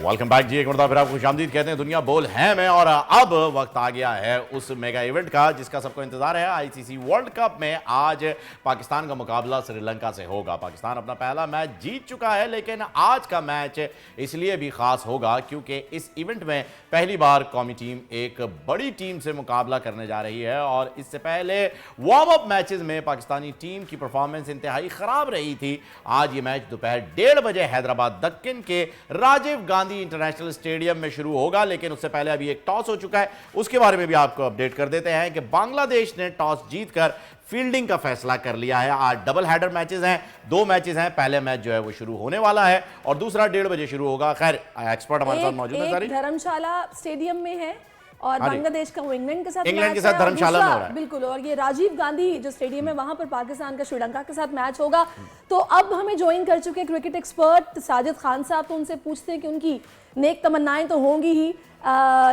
वेलकम बैक जी, एक मरतबा फिर आपको खुशामदीद कहते हैं दुनिया बोल है में। और अब वक्त आ गया है उस मेगा इवेंट का जिसका सबको इंतजार है। आईसीसी वर्ल्ड कप में आज पाकिस्तान का मुकाबला श्रीलंका से होगा। पाकिस्तान अपना पहला मैच जीत चुका है, लेकिन आज का मैच इसलिए भी खास होगा क्योंकि इस इवेंट में पहली बार कौमी टीम एक बड़ी टीम से मुकाबला करने जा रही है। और इससे पहले वार्म अप मैचेस में पाकिस्तानी टीम की परफॉर्मेंस इंतहाई खराब रही थी। आज ये मैच दोपहर 1:30 बजे हैदराबाद दक्कन के राजीव गांधी इंटरनेशनल स्टेडियम में शुरू होगा, लेकिन उससे पहले अभी एक टॉस हो चुका है, उसके बारे में भी आपको अपडेट कर देते हैं कि बांग्लादेश ने टॉस जीतकर फील्डिंग का फैसला कर लिया है। आज डबल हेडर मैचेस हैं, 2 मैचेस हैं। पहले मैच जो है वो शुरू होने वाला है और दूसरा 1:30 बजे शुरू होगा। खैर, एक्सपर्ट हमारे साथ मौजूद है। धर्मशाला स्टेडियम में है और बांग्लादेश का वो इंग्लैंड के साथ धर्मशाला में हो रहा है। बिल्कुल, और ये राजीव गांधी जो स्टेडियम है वहां पर पाकिस्तान का श्रीलंका के साथ मैच होगा। तो अब हमें ज्वाइन कर चुके क्रिकेट एक्सपर्ट साजिद खान साहब, तो उनसे पूछते हैं कि उनकी नेक तमन्नाएं तो होंगी ही,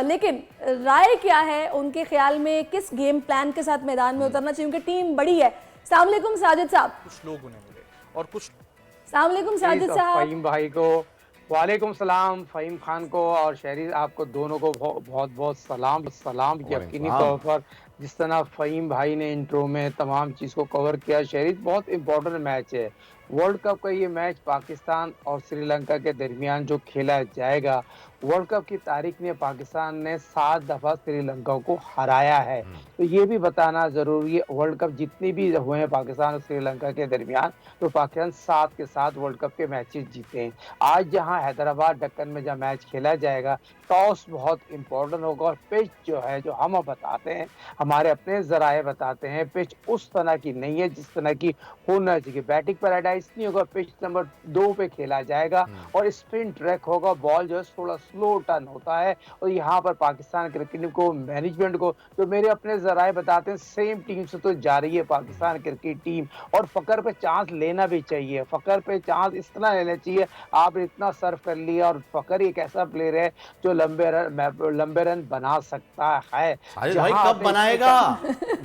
लेकिन राय क्या है उनके ख्याल में, किस गेम प्लान के साथ मैदान में उतरना चाहिए, उनकी टीम बड़ी है। अस्सलाम वालेकुम साजिद साहब। कुछ लोग उन्हें मिले और कुछ। अस्सलाम वालेकुम साजिद साहब। फ़हीम भाई को वालेकुम सलाम, फ़हीम खान को और शहरी आपको दोनों को बहुत बहुत सलाम यकीनी तौर पर। जिस तरह फ़हीम भाई ने इंट्रो में तमाम चीज़ को कवर किया, शहरी बहुत इंपॉर्टेंट मैच है वर्ल्ड कप का। ये मैच पाकिस्तान और श्रीलंका के दरमियान जो खेला जाएगा, वर्ल्ड कप की तारीख में पाकिस्तान ने 7 दफ़ा श्रीलंका को हराया है। तो ये भी बताना ज़रूरी है, वर्ल्ड कप जितने भी हुए हैं पाकिस्तान और श्रीलंका के दरमियान, तो पाकिस्तान 7 के 7 वर्ल्ड कप के मैचेस जीते हैं। आज जहां हैदराबाद दक्कन में जब मैच खेला जाएगा, टॉस बहुत इंपॉर्टेंट होगा और पिच जो है, जो हम बताते हैं, हमारे अपने ज़राए बताते हैं, पिच उस तरह की नहीं है जिस तरह की होना चाहिए। बैटिंग पैराडाइज नहीं होगा, पिच नंबर 2 पे खेला जाएगा और स्पिन ट्रैक होगा। बॉल जो है थोड़ा स्लो टर्न होता है और यहाँ पर पाकिस्तान क्रिकेट टीम को, मैनेजमेंट को, जो मेरे अपने जराए बताते हैं, सेम टीम से तो जा रही है पाकिस्तान क्रिकेट टीम। और फकर पे चांस लेना भी चाहिए, फकर पे चांस इस तरह लेना चाहिए, आप इतना सर्व कर लिया। और फकर एक ऐसा प्लेयर है जो लंबे रन बना सकता है। भाई कब बनाएगा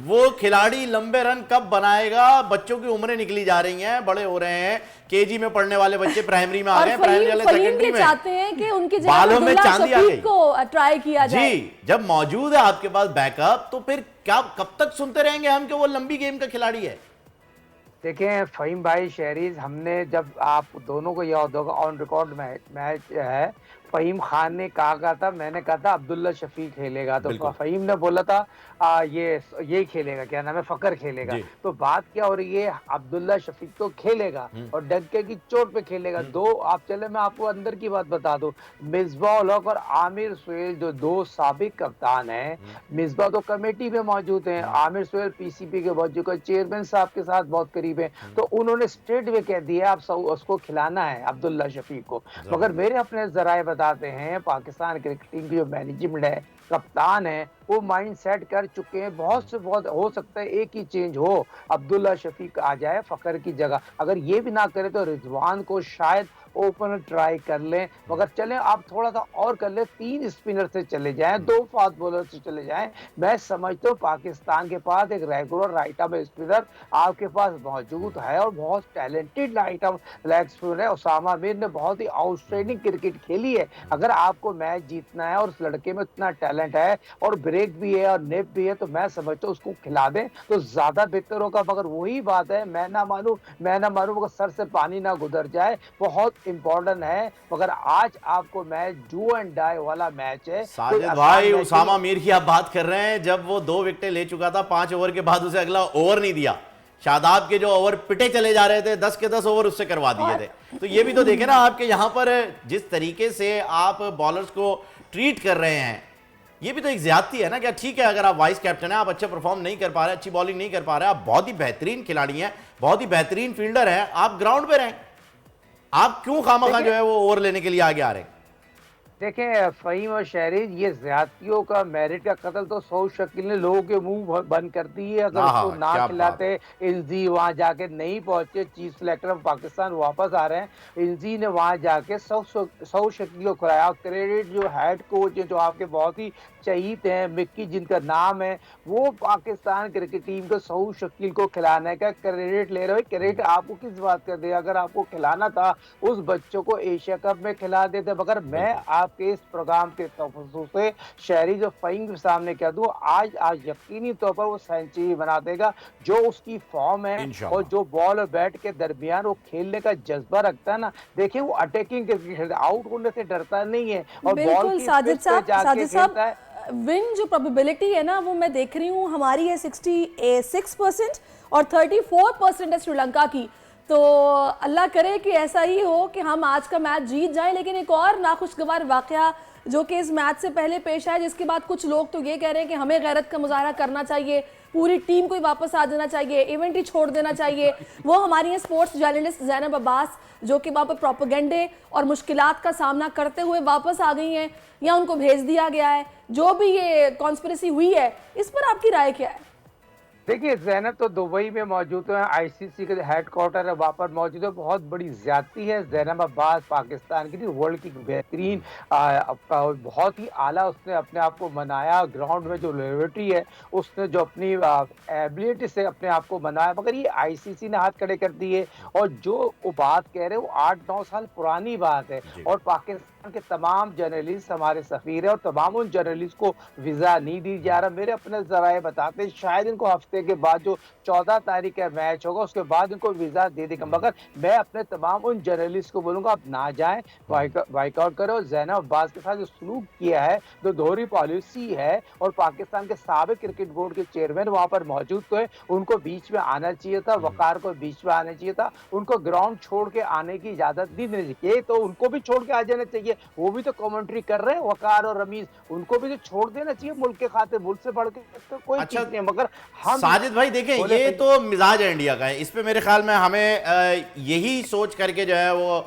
वो खिलाड़ी, लंबे रन कब बनाएगा? बच्चों की उम्रें निकली जा रही हैं, बड़े हो रहे हैं, केजी में पढ़ने वाले बच्चे प्राइमरी में आ गए, प्राइमरी वाले सेकेंडरी में। चाहते हैं कि उनकी बालों में चांदी आ गई को ट्राई किया जाए। जी, जब मौजूद है आपके पास बैकअप, तो फिर क्या कब तक सुनते रहेंगे हम कि वो लंबी गेम का खिलाड़ी है? देखें फ़हीम भाई, शहरीज, हमने जब आप दोनों को याद होगा ऑन रिकॉर्ड मैच है, फहीम खान ने कहा था, मैंने कहा था अब्दुल्ला शफीक खेलेगा, तो बिल्कुल। फहीम ने बोला था ये खेलेगा, क्या नाम है, फकर खेलेगा। जी। तो बात क्या हो रही है, अब्दुल्ला शफीक तो खेलेगा और डंके की चोट पे खेलेगा। दो आप चले, मैं आपको अंदर की बात बता दूं, मिसबाह उल हक और आमिर सुहेल जो दो साबिक कप्तान हैं, मिसबाह तो कमेटी में मौजूद हैं, आमिर सुहेल पीसीबी के बहुत जो चेयरमैन साहब के साथ बहुत करीब है, तो उन्होंने स्ट्रेट वे कह दिया आप उसको खिलाना है अब्दुल्ला शफीक को। मगर मेरे अपने जराए बताते हैं पाकिस्तान क्रिकेट टीम की जो मैनेजमेंट है, कप्तान है, वो माइंड सेट कर चुके हैं, बहुत से बहुत हो सकता है एक ही चेंज हो, अब्दुल्ला शफीक आ जाए फकर की जगह। अगर ये भी ना करे तो रिजवान को शायद ओपनर ट्राई कर लें, मगर चलें आप थोड़ा सा और कर लें, 3 स्पिनर से चले जाएं, 2 फास्ट बॉलर से चले जाएं। मैं समझता हूँ पाकिस्तान के पास एक रेगुलर राइट आर्म स्पिनर आपके पास मौजूद है और बहुत talented right arm leg spinner है। उसामा मीर ने बहुत ही आउटस्टैंडिंग क्रिकेट खेली है। अगर आपको मैच जीतना है और उस लड़के में इतना टैलेंट है और ब्रेक भी है और नेप भी है, तो मैं समझता हूँ उसको खिला दें तो ज्यादा बेहतर होगा। मगर वही बात है, मैं ना मानूं मगर सर से पानी ना गुजर जाए, बहुत इंपॉर्टेंट है। मगर आज आपको मैच डू एंड डाई वाला मैच है। साजिद भाई, उसामा मीर की आप बात कर रहे हैं, जब वो 2 विकेटें ले चुका था, 5 ओवर के बाद उसे अगला ओवर नहीं दिया। शादाब के जो ओवर पिटे चले जा रहे थे, 10 के 10 ओवर उससे करवा दिए थे। तो ये भी तो देखे ना आपके यहाँ पर जिस तरीके से आप बॉलर्स को ट्रीट कर रहे हैं, ये भी तो एक ज्यादती है ना। क्या ठीक है, अगर आप वाइस कैप्टन हैं, आप अच्छे परफॉर्म नहीं कर पा रहे, अच्छी बॉलिंग नहीं कर पा रहे, आप बहुत ही बेहतरीन खिलाड़ी हैं, बहुत ही बेहतरीन फील्डर हैं, आप ग्राउंड पे रहें, आप क्यों खामखा जो है वो ओवर लेने के लिए आगे आ रहे हैं? देखें फहीम और शहरीज, ये ज्यादतियों का मेरिट का कत्ल तो सौ शकील ने लोगों के मुंह बंद कर दी है। अगर उसको ना खिलाते, इंजी वहां जाके नहीं पहुंचे, चीफ सिलेक्टर ऑफ पाकिस्तान वापस आ रहे हैं, इंजी ने वहां जाके सौ शकील को खिलाया। क्रेडिट जो हेड कोच है, जो आपके बहुत ही शहीद हैं, मिक्की जिनका नाम है, वो पाकिस्तान क्रिकेट टीम को सौ शकील को खिलाने का क्रेडिट ले रहे हो। क्रेडिट आपको किस बात कर दिया? अगर आपको खिलाना था उस बच्चों को एशिया कप में खिला देते। मगर मैं आपके इस प्रोग्राम के तवज्जो से शहरी जो फहीम के सामने कह दूं, आज यकीनी तौर पर वो सेंचुरी बना देगा। जो उसकी फॉर्म है और जो बॉल और बैट के दरमियान वो खेलने का जज्बा रखता है ना, देखिए वो अटैकिंग क्रिकेट, आउट होने से डरता नहीं है और बॉल की साजिद साहब, विन जो प्रोबेबिलिटी है ना, वो मैं देख रही हूँ हमारी है 66% और 34% है श्रीलंका की। तो अल्लाह करे कि ऐसा ही हो कि हम आज का मैच जीत जाएं। लेकिन एक और नाखुशगवार वाकया जो कि इस मैच से पहले पेश आया, जिसके बाद कुछ लोग तो ये कह रहे हैं कि हमें गैरत का मुजाहरा करना चाहिए, पूरी टीम को ही वापस आ जाना चाहिए, इवेंट ही छोड़ देना चाहिए। वो हमारी स्पोर्ट्स जर्नलिस्ट ज़ैनब अब्बास, जो कि वहाँ पर प्रोपेगेंडे और मुश्किलात का सामना करते हुए वापस आ गई हैं या उनको भेज दिया गया है। जो भी ये कॉन्स्पिरेसी हुई है, इस पर आपकी राय क्या है? देखिए, जैनब तो दुबई में मौजूद है, आईसीसी के हेड क्वार्टर है, वहाँ पर मौजूद है। बहुत बड़ी ज्यादती है। जैनब अब्बास पाकिस्तान की वर्ल्ड की बेहतरीन, बहुत ही आला उसने अपने आप को मनाया। ग्राउंड में जो लिबर्टी है, उसने जो अपनी एबिलिटी से अपने आप को मनाया। मगर ये आईसीसी ने हाथ खड़े कर दिए और जो वो बात कह रहे हैं वो 8-9 साल पुरानी बात है। और पाकिस्तान के तमाम जर्नलिस्ट हमारे सफीर है और तमाम उन जर्नलिस्ट को वीजा नहीं दी जा रहा। मेरे अपने जराए बताते हैं शायद इनको हफ्ते के बाद जो 14 तारीख का मैच होगा उसके बाद इनको वीजा दे देगा। मगर मैं अपने तमाम उन जर्नलिस्ट को बोलूंगा आप ना जाएं, बाइकआउट करो। ज़ैनब अब्बास के साथ जो सलूक किया है, जो दोहरी पॉलिसी है, और पाकिस्तान के साबिक क्रिकेट बोर्ड के चेयरमैन वहां पर मौजूद तो है, उनको बीच में आना चाहिए था, वकार को बीच में आना चाहिए था, उनको ग्राउंड छोड़ के आने की इजाजत नहीं देनी चाहिए। तो उनको भी छोड़ के आ जाना चाहिए, वो भी तो कमेंट्री कर रहे हैं, वकार और रमीज, उनको भी तो छोड़ देना चाहिए मुल्क के खातिर। मुल्क से बढ़ के तो कोई चीज नहीं। मगर हम साजिद भाई देखें, ये तो मिजाज है इंडिया का है, इस पे मेरे ख्याल में हमें यही सोच करके जो है वो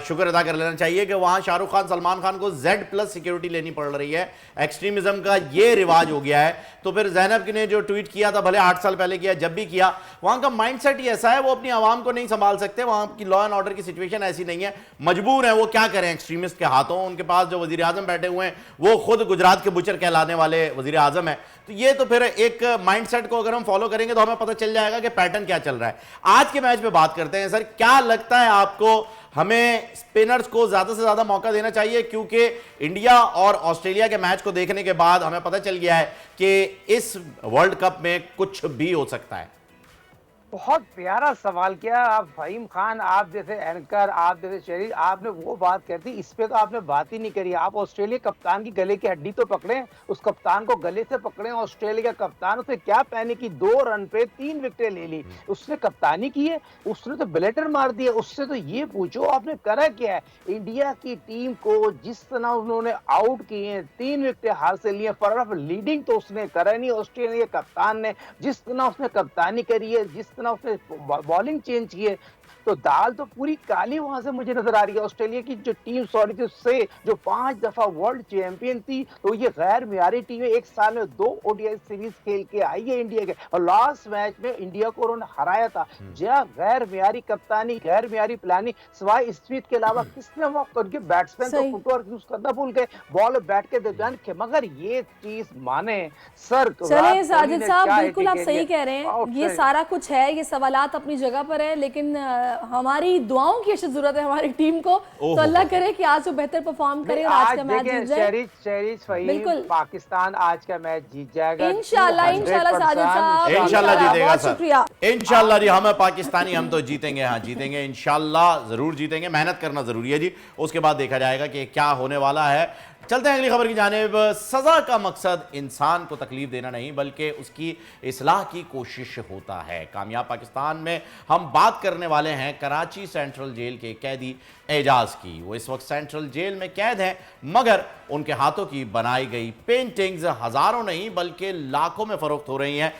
शुक्र अदा कर लेना चाहिए कि वहां शाहरुख खान, सलमान खान को Z+ सिक्योरिटी लेनी पड़ रही है। एक्सट्रीमिज्म का ये रिवाज हो गया है। तो फिर ज़ैनब ने जो ट्वीट किया था, भले 8 साल पहले किया, जब भी किया, वहां का माइंडसेट ही ऐसा है, वो अपनी आवाम को नहीं संभाल सकते। वहां की लॉ एंड ऑर्डर की सिचुएशन ऐसी नहीं है, मजबूर है, वो क्या करें एक्सट्रीमिस्ट के हाथों। उनके पास जो वजीर आजम बैठे हुए हैं वो खुद गुजरात के बुचर कहलाने वाले वजीर आजम है। तो ये तो फिर एक माइंडसेट को अगर हम फॉलो करेंगे तो हमें पता चल जाएगा कि पैटर्न क्या चल रहा है। आज के मैच पे बात करते हैं। सर, क्या लगता है आपको, हमें स्पिनर्स को ज्यादा से ज्यादा मौका देना चाहिए? क्योंकि इंडिया और ऑस्ट्रेलिया के मैच को देखने के बाद हमें पता चल गया है कि इस वर्ल्ड कप में कुछ भी हो सकता है। बहुत प्यारा सवाल किया आप फहीम खान, आप जैसे एंकर, आप जैसे शहरी, आपने वो बात कर दी, इस पे तो आपने बात ही नहीं करी। आप ऑस्ट्रेलिया कप्तान की गले की हड्डी तो पकड़े, उस कप्तान को गले से पकड़े। ऑस्ट्रेलिया का कप्तान, उसने क्या पहने की 2 रन पे 3 विकेटें ले ली, उसने कप्तानी की है, उसने तो ब्लेटर मार दिया। उससे तो ये पूछो आपने करा क्या है। इंडिया की टीम को जिस तरह उन्होंने आउट किए, 3 विकेटें हाथ से लिए, फॉर लीडिंग तो उसने करा नहीं। ऑस्ट्रेलिया कप्तान ने जिस तरह उसने कप्तानी करी है, जिस तरह उसने बॉलिंग चेंज की है, तो दाल तो पूरी काली वहां से मुझे नजर आ रही है। ऑस्ट्रेलिया की जो टीम सॉरी थी, उससे जो 5 दफा वर्ल्ड चैंपियन थी, तो ये गैर मियारी टीम है। एक साल में 2 ओडीआई सीरीज खेल के आई है इंडिया के, और लास्ट मैच में इंडिया को उन्होंने हराया था। जहाँ गैर मियारी कप्तानी, गैर मियारी प्लानिंग, सिवाय स्मिथ के अलावा किसने उनके बैट्समैन तो फुटवर्क यूज करना भूल गए, बॉल बैट के दरमियान। मगर ये चीज माने सर, चले साजिद साहब, बिल्कुल आप सही कह रहे हैं, ये सारा कुछ है, ये सवालात अपनी जगह पर है, लेकिन हमारी दुआओं की अशद जरूरत है हमारी टीम को। तो अल्लाह करे कि आज वो बेहतर परफॉर्म करे और आज का मैच जीत जाए। बिल्कुल, पाकिस्तान आज का मैच जीत जाएगा इंशाल्लाह। इंशाल्लाह साजिद साहब, इंशाल्लाह जीतेगा सर, शुक्रिया। इंशाल्लाह जी। हम पाकिस्तानी, हम तो जीतेंगे, हाँ जीतेंगे इंशाल्लाह, जरूर जीतेंगे। मेहनत करना जरूरी है जी, उसके बाद देखा जाएगा कि क्या होने वाला है। चलते हैं अगली खबर की जानिब। सजा का मकसद इंसान को तकलीफ देना नहीं, बल्कि उसकी इस्लाह की कोशिश होता है। कामयाब पाकिस्तान में हम बात करने वाले हैं कराची सेंट्रल जेल के कैदी एजाज की। वो इस वक्त सेंट्रल जेल में कैद हैं, मगर उनके हाथों की बनाई गई पेंटिंग्स हजारों नहीं बल्कि लाखों में फरोख्त हो रही हैं।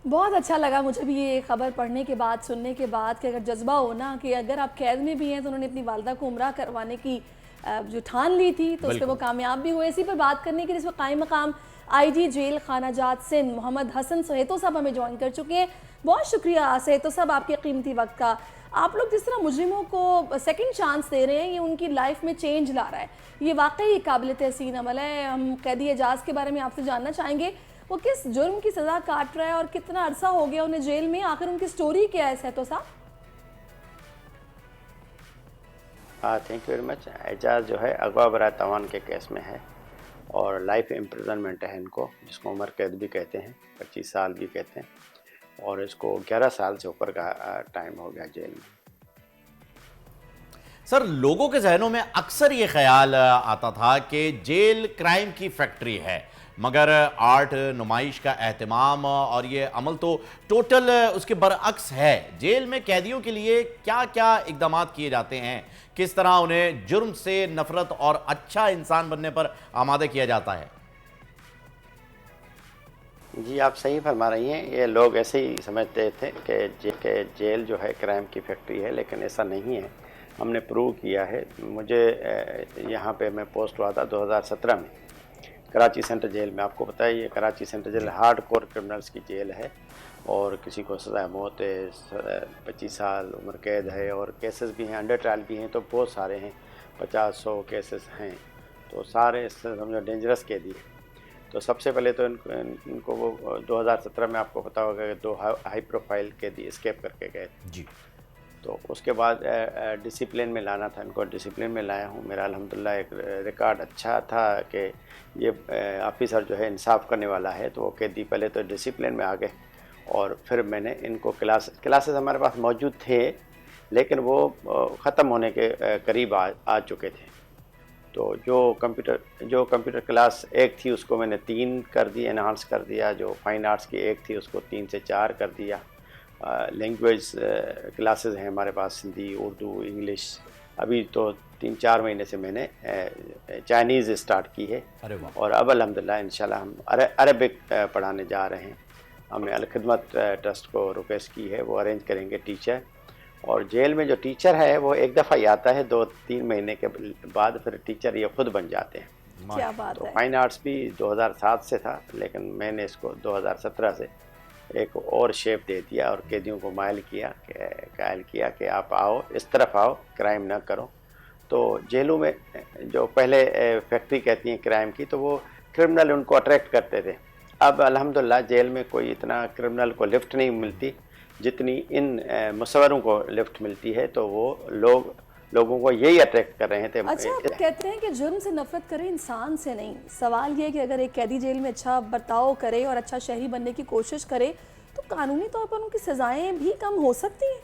बहुत अच्छा लगा मुझे भी ये खबर पढ़ने के बाद, सुनने के बाद, कि अगर जज्बा हो ना कि अगर आप कैद में भी हैं तो उन्होंने अपनी वालदा को उम्रा करवाने की जो ठान ली थी, तो उस पर वो कामयाब भी हुए। इसी पर बात करने के लिए इस वक्त कायम मकाम आईजी जेल खानाजात सिंध मोहम्मद हसन सहेतो साहब हमें ज्वाइन कर चुके हैं। बहुत शुक्रिया सहेतो साहब आपके कीमती वक्त का। आप लोग जिस तरह मुजरिमों को सेकंड चांस दे रहे हैं, ये उनकी लाइफ में चेंज ला रहा है, ये वाकई काबिल तहसीन अमल है। हम कैदी एजाज के बारे में आपसे जानना चाहेंगे, वो किस जुर्म की सज़ा काट रहा है और कितना अरसा हो गया उन्हें जेल में, आखिर उनकी स्टोरी क्या है सहेतो साहब? Thank you very much. Ejaz जो है अगवा बराए तवान के केस में है और लाइफ इम्प्रिजनमेंट है इनको, जिसको उम्र कैद भी कहते हैं, 25 साल भी कहते हैं, और इसको 11 साल से ऊपर का टाइम हो गया जेल में। सर, लोगों के जहनों में अक्सर ये ख्याल आता था कि जेल क्राइम की फैक्ट्री है, मगर आर्ट, नुमाइश का एहतमाम और ये अमल तो टोटल उसके बरअक्स है। जेल में कैदियों के लिए क्या क्या इकदाम किए जाते हैं, किस तरह उन्हें जुर्म से नफरत और अच्छा इंसान बनने पर आमादा किया जाता है? जी, आप सही फरमा रही हैं। ये लोग ऐसे ही समझते थे कि जेल जो है क्राइम की फैक्ट्री है, लेकिन ऐसा नहीं है। हमने प्रूव किया है। मुझे यहाँ पे मैं पोस्ट हुआ था 2017 में कराची सेंट्रल जेल में। आपको पता है ये Karachi central jail hardcore criminals की जेल है और किसी को सज़ा मौत है, 25 साल उम्र कैद है, और केसेस भी हैं, अंडर ट्रायल भी हैं, तो बहुत सारे हैं, 50-100 केसेस हैं, तो सारे समझो डेंजरस कैदी हैं। तो सबसे पहले तो इनको वो 2017 में आपको पता होगा कि 2 हाई प्रोफाइल कैदी एस्केप करके गए जी। तो उसके बाद डिसिप्लिन में लाना था इनको, डिसिप्लिन में लाया हूँ। मेरा अल्हम्दुलिल्लाह एक रिकॉर्ड अच्छा था कि ये ऑफिसर जो है इंसाफ करने वाला है, तो वो कैदी पहले तो डिसिप्लिन में आ गए और फिर मैंने इनको क्लासेस हमारे पास मौजूद थे, लेकिन वो ख़त्म होने के करीब आ चुके थे। तो जो कंप्यूटर क्लास 1 थी उसको मैंने 3 कर दिया, एनहांस कर दिया। जो फाइन आर्ट्स की 1 थी उसको 3 से 4 कर दिया। लैंग्वेज क्लासेस हैं हमारे पास, हिंदी, उर्दू, इंग्लिश। अभी तो 3-4 महीने से मैंने चाइनीज़ स्टार्ट की है, और अब अल्हम्दुलिल्लाह इंशाल्लाह हम अरबिक पढ़ाने जा रहे हैं। हमने अल खिदमत ट्रस्ट को रिक्वेस्ट की है, वो अरेंज करेंगे टीचर। और जेल में जो टीचर है वो एक दफ़ा ही आता है, 2-3 महीने के बाद फिर टीचर ये खुद बन जाते हैं। क्या बात तो है। फाइन आर्ट्स भी 2007 से था, लेकिन मैंने इसको 2017 से एक और शेप दे दिया और कैदियों को कायल किया कि आप आओ, इस तरफ आओ, क्राइम ना करो। तो जेलों में जो पहले फैक्ट्री कहती हैं क्राइम की, तो वो क्रिमिनल उनको अट्रैक्ट करते थे। अब अल्हम्दुलिल्लाह जेल में कोई इतना क्रिमिनल को लिफ्ट नहीं मिलती जितनी इन मुसव्वरों को लिफ्ट मिलती है, तो वो लोगों को यही अट्रैक्ट कर रहे थे। अच्छा, आप कहते हैं कि जुर्म से नफरत करें, इंसान से नहीं। सवाल ये है कि अगर एक कैदी जेल में अच्छा बर्ताव करे और अच्छा शहरी बनने की कोशिश करे तो कानूनी तौर पर उनकी सजाएं भी कम हो सकती हैं।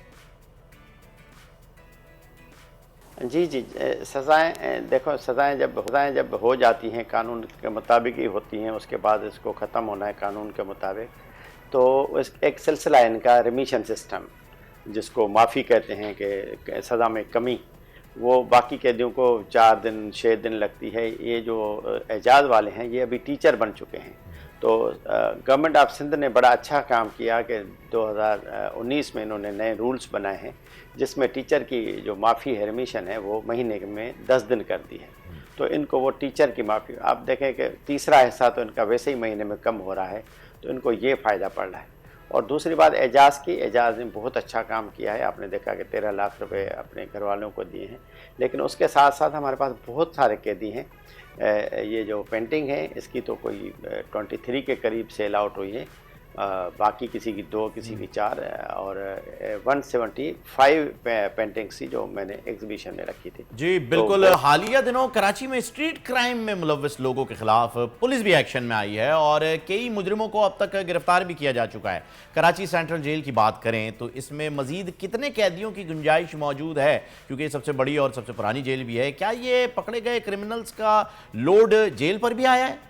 जी जी, सज़ाएँ देखो, सज़ाएँ जब हो जाती हैं कानून के मुताबिक ही होती हैं, उसके बाद इसको ख़त्म होना है कानून के मुताबिक। तो इस एक सिलसिला इनका रिमिशन सिस्टम, जिसको माफ़ी कहते हैं कि सज़ा में कमी, वो बाकी कैदियों को 4 दिन 6 दिन लगती है। ये जो एजाज वाले हैं ये अभी टीचर बन चुके हैं। तो गवर्नमेंट ऑफ सिंध ने बड़ा अच्छा काम किया कि 2019 में इन्होंने नए रूल्स बनाए हैं, जिसमें टीचर की जो माफ़ी है, रिमिशन है, वो महीने में 10 दिन कर दी है। तो इनको वो टीचर की माफ़ी, आप देखें कि तीसरा हिस्सा तो इनका वैसे ही महीने में कम हो रहा है, तो इनको ये फ़ायदा पड़ रहा है। और दूसरी बात एजाज़ की, एजाज़ ने बहुत अच्छा काम किया है। आपने देखा कि 13 लाख रुपए अपने घर वालों को दिए हैं। लेकिन उसके साथ साथ हमारे पास बहुत सारे कैदी हैं। ये जो पेंटिंग है इसकी तो कोई 23 के करीब सेल आउट हुई है। बाकी किसी की 2, किसी की 4 और 175 पेंटिंग्स थी जो मैंने एग्जीबिशन में रखी थी। जी बिल्कुल। हालिया दिनों कराची में स्ट्रीट क्राइम में मुलव्वस लोगों के खिलाफ पुलिस भी एक्शन में आई है और कई मुजरिमों को अब तक गिरफ्तार भी किया जा चुका है। कराची सेंट्रल जेल की बात करें तो इसमें मजीद कितने कैदियों की गुंजाइश मौजूद है, क्योंकि ये सबसे बड़ी और सबसे पुरानी जेल भी है। क्या ये पकड़े गए क्रिमिनल्स का लोड जेल पर भी आया है?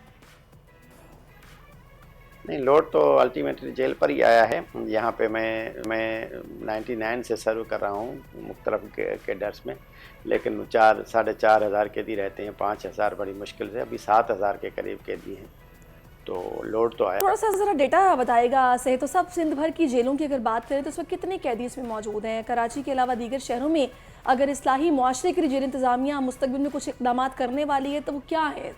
नहीं, लोड तो अल्टीमेटली जेल पर ही आया है। यहाँ पे मैं 99 से सर्व कर रहा हूँ मुख्तलिफ कैडर्स में, लेकिन 4-4.5 हज़ार कैदी रहते हैं। 5,000 बड़ी मुश्किल से, अभी 7,000 के करीब कैदी हैं। तो लोड तो आया। थोड़ा सा ज़रा डेटा बताएगा सही तो सब सिंध भर की जेलों की अगर बात करें तो इस वक्त कितने कैदी इसमें मौजूद हैं? कराची के अलावा दीगर शहरों में अगर इस्लाही मुआशरे के लिए जेल इंतज़ामिया मुस्तक़बिल में कुछ इक़दाम करने वाली है तो वो क्या है?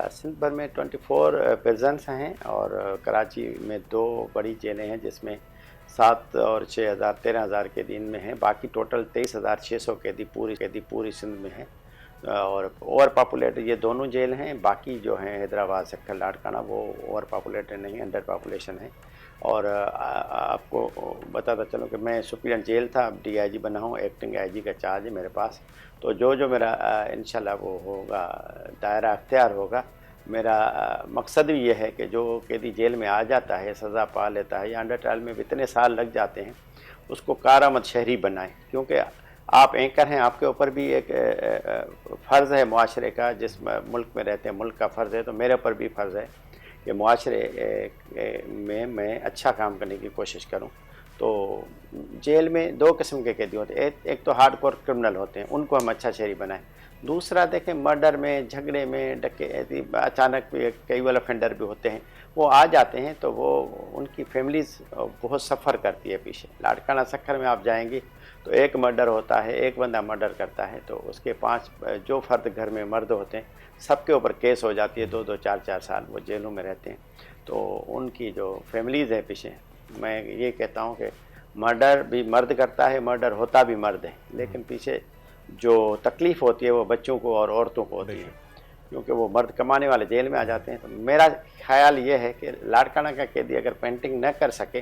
सिंध भर में 24 प्रिजन्स हैं और कराची में 2 बड़ी जेलें हैं, जिसमें 7 और 6,000 13,000 कैदी इनमें हैं। बाकी टोटल 23,600 कैदी पूरी सिंध में हैं। और ओवर पॉपुलेटेड ये दोनों जेल हैं। बाकी जो हैं हैदराबाद, सक्खर, लाड़काना, वो ओवर पॉपुलेटेड नहीं, अंडर पॉपुलेशन है। और आपको बताता चलूँ कि मैं सुप्रीडेंट जेल था, अब DIG बना हूँ, एक्टिंग IG का चार्ज है मेरे पास। तो जो मेरा इंशाल्लाह वो होगा, दायरा अख्तियार होगा। मेरा मकसद भी ये है कि जो कैदी जेल में आ जाता है, सज़ा पा लेता है या अंडर ट्रायल में भी इतने साल लग जाते हैं, उसको कारामद शहरी बनाएं। क्योंकि आप एंकर हैं, आपके ऊपर भी एक फ़र्ज़ है मुआशरे का, जिस मुल्क में रहते हैं मुल्क का फ़र्ज़ है, तो मेरे ऊपर भी फ़र्ज़ है कि मुआशरे में मैं अच्छा काम करने की कोशिश करूं। तो जेल में 2 किस्म के कैदी होते हैं। एक तो हार्डकोर क्रिमिनल होते हैं, उनको हम अच्छा शहरी बनाएं। दूसरा देखें, मर्डर में, झगड़े में, डकैती, अचानक कई ऑफेंडर भी होते हैं, वो आ जाते हैं तो वो उनकी फैमिलीज़ बहुत सफ़र करती है पीछे। लाड़काना, सक्खर में आप जाएंगे तो एक मर्डर होता है, एक बंदा मर्डर करता है तो उसके 5 जो फ़र्द घर में मर्द होते हैं, सबके ऊपर केस हो जाती है। 2-2, 4-4 साल वो जेलों में रहते हैं। तो उनकी जो फैमिलीज़ है पीछे, मैं ये कहता हूँ कि मर्डर भी मर्द करता है, मर्डर होता भी मर्द है, लेकिन पीछे जो तकलीफ़ होती है वो बच्चों को और औरतों को होती है, क्योंकि वो मर्द कमाने वाले जेल में आ जाते हैं। तो मेरा ख्याल ये है कि लाड़काना का कैदी अगर पेंटिंग न कर सके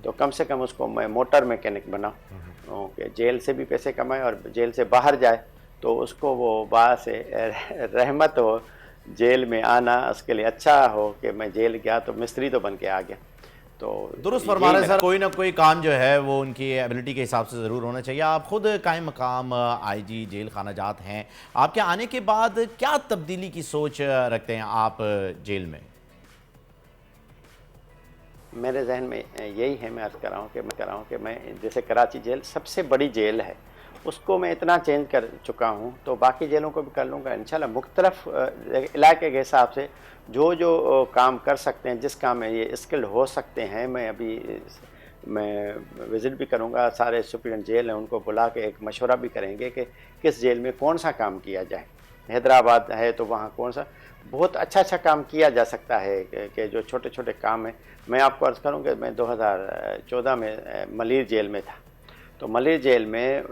तो कम से कम उसको मैं मोटर मैकेनिक बनाऊँ कि जेल से भी पैसे कमाए और जेल से बाहर जाए तो उसको वो बाहर से रहमत हो, जेल में आना उसके लिए अच्छा हो कि मैं जेल गया तो मिस्त्री तो बन के आ गया। तो दुरुस्त फरमा रहे हैं सर, कोई ना कोई काम जो है वो उनकी एबिलिटी के हिसाब से ज़रूर होना चाहिए। आप खुद कायम मकाम IG जेल खाना जात हैं, आपके आने के बाद क्या तब्दीली की सोच रखते हैं आप जेल में? मेरे जहन में यही है, मैं अर्ज़ कर रहा हूँ कि मैं जैसे कराची जेल सबसे बड़ी जेल है, उसको मैं इतना चेंज कर चुका हूँ तो बाकी जेलों को भी कर लूँगा इंशाल्लाह। मुख्तलिफ इलाके के हिसाब से जो काम कर सकते हैं, जिस काम में ये स्किल्ड हो सकते हैं, मैं विज़िट भी करूँगा। सारे सुप्रीडेंट जेल हैं, उनको बुला के एक मशवरा भी करेंगे कि किस जेल में कौन सा काम किया जाए। हैदराबाद है तो वहाँ कौन सा बहुत अच्छा काम किया जा सकता है कि जो छोटे छोटे काम हैं। मैं आपको अर्ज़ करूँ कि मैं 2014 में मलीर जेल में था, तो मलीर जेल में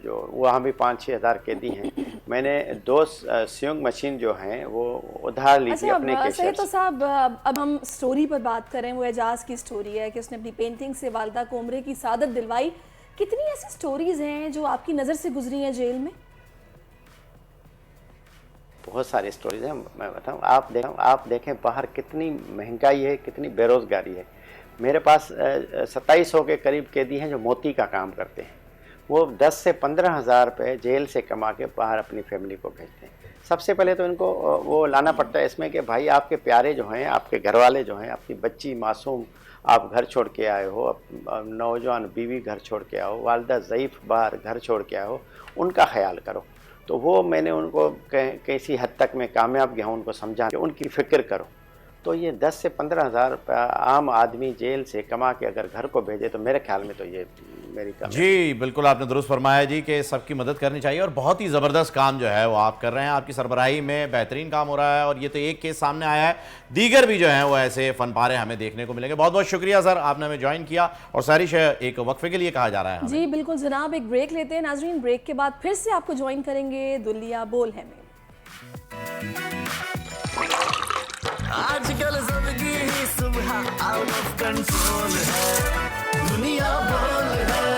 जो वहाँ भी 5-6 हज़ार कैदी हैं। मैंने 2 स्यूंग मशीन जो हैं वो उधार ली थी अपने केशर तो साहब अब हम स्टोरी पर बात करें, वो एजाज की स्टोरी है कि उसने अपनी पेंटिंग से वालिदा को उम्रे की सादत दिलवाई। कितनी ऐसी स्टोरीज हैं जो आपकी नज़र से गुजरी हैं जेल में? बहुत सारी स्टोरीज हैं, मैं बताऊं। आप देखें बाहर कितनी महंगाई है, कितनी बेरोज़गारी है। मेरे पास 2700 के करीब कैदी हैं जो मोती का काम करते हैं। वो 10 से 15 हज़ार रुपये जेल से कमा के बाहर अपनी फैमिली को भेजते हैं। सबसे पहले तो इनको वो लाना पड़ता है इसमें कि भाई आपके प्यारे जो हैं, आपके घर वाले जो हैं, अपनी बच्ची मासूम आप घर छोड़ के आए हो, नौजवान बीवी घर छोड़ के आओ, वालदा ज़ईफ़ बाहर घर छोड़ के आओ, उनका ख्याल करो। तो वो मैंने उनको कैसी हद तक मैं कामयाब गया हूँ उनको समझा कि उनकी फ़िक्र करो। तो ये 10 से 15 हज़ार रुपया आम आदमी जेल से कमा के अगर घर को भेजे तो मेरे ख्याल में तो ये मेरी काम जी बिल्कुल आपने दुरुस्त फरमाया जी कि सबकी मदद करनी चाहिए और बहुत ही ज़बरदस्त काम जो है वो आप कर रहे हैं, आपकी सरबराही में बेहतरीन काम हो रहा है और ये तो एक केस सामने आया है, दीगर भी जो हैं वो ऐसे फन पारे हमें देखने को मिलेंगे। बहुत बहुत शुक्रिया सर, आपने हमें ज्वाइन किया और सारी एक वक्फे के लिए कहा जा रहा है जी बिल्कुल जनाब, एक ब्रेक लेते हैं नाजरीन, ब्रेक के बाद फिर से आपको ज्वाइन करेंगे दुनिया बोल है में। आजकल जिंदगी ही सुबह आउट ऑफ कंट्रोल है, दुनिया बोल है,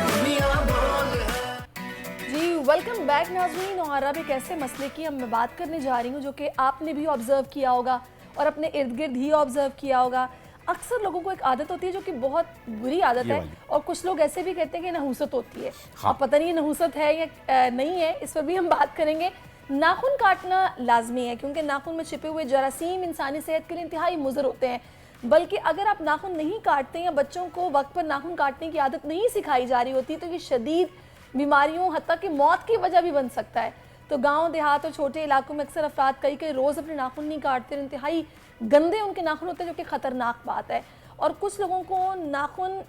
दुनिया बोल है। जी वेलकम बैक नाज़रीन, और अब एक ऐसे मसले की मैं बात करने जा रही हूँ जो कि आपने भी ऑब्जर्व किया होगा और अपने इर्द गिर्द ही ऑब्जर्व किया होगा। अक्सर लोगों को एक आदत होती है जो कि बहुत बुरी आदत है और कुछ लोग ऐसे भी कहते हैं कि नहुसत होती है। अब पता नहीं नहुसत है या नहीं है, इस पर भी हम बात करेंगे। नाखून काटना लाजमी है क्योंकि नाखून में छिपे हुए जरासीम इंसानी सेहत के लिए इंतहाई मुज़र होते हैं। बल्कि अगर आप नाखून नहीं काटते या बच्चों को वक्त पर नाखून काटने की आदत नहीं सिखाई जा रही होती तो ये शदीद बीमारियों हत्ता कि मौत की वजह भी बन सकता है। तो गांव देहात और छोटे इलाकों में अक्सर अफराद कई रोज़ अपने नाखून नहीं काटते, इंतहाई गंदे उनके नाखून होते हैं जो कि ख़तरनाक बात है। और कुछ लोगों को नाखून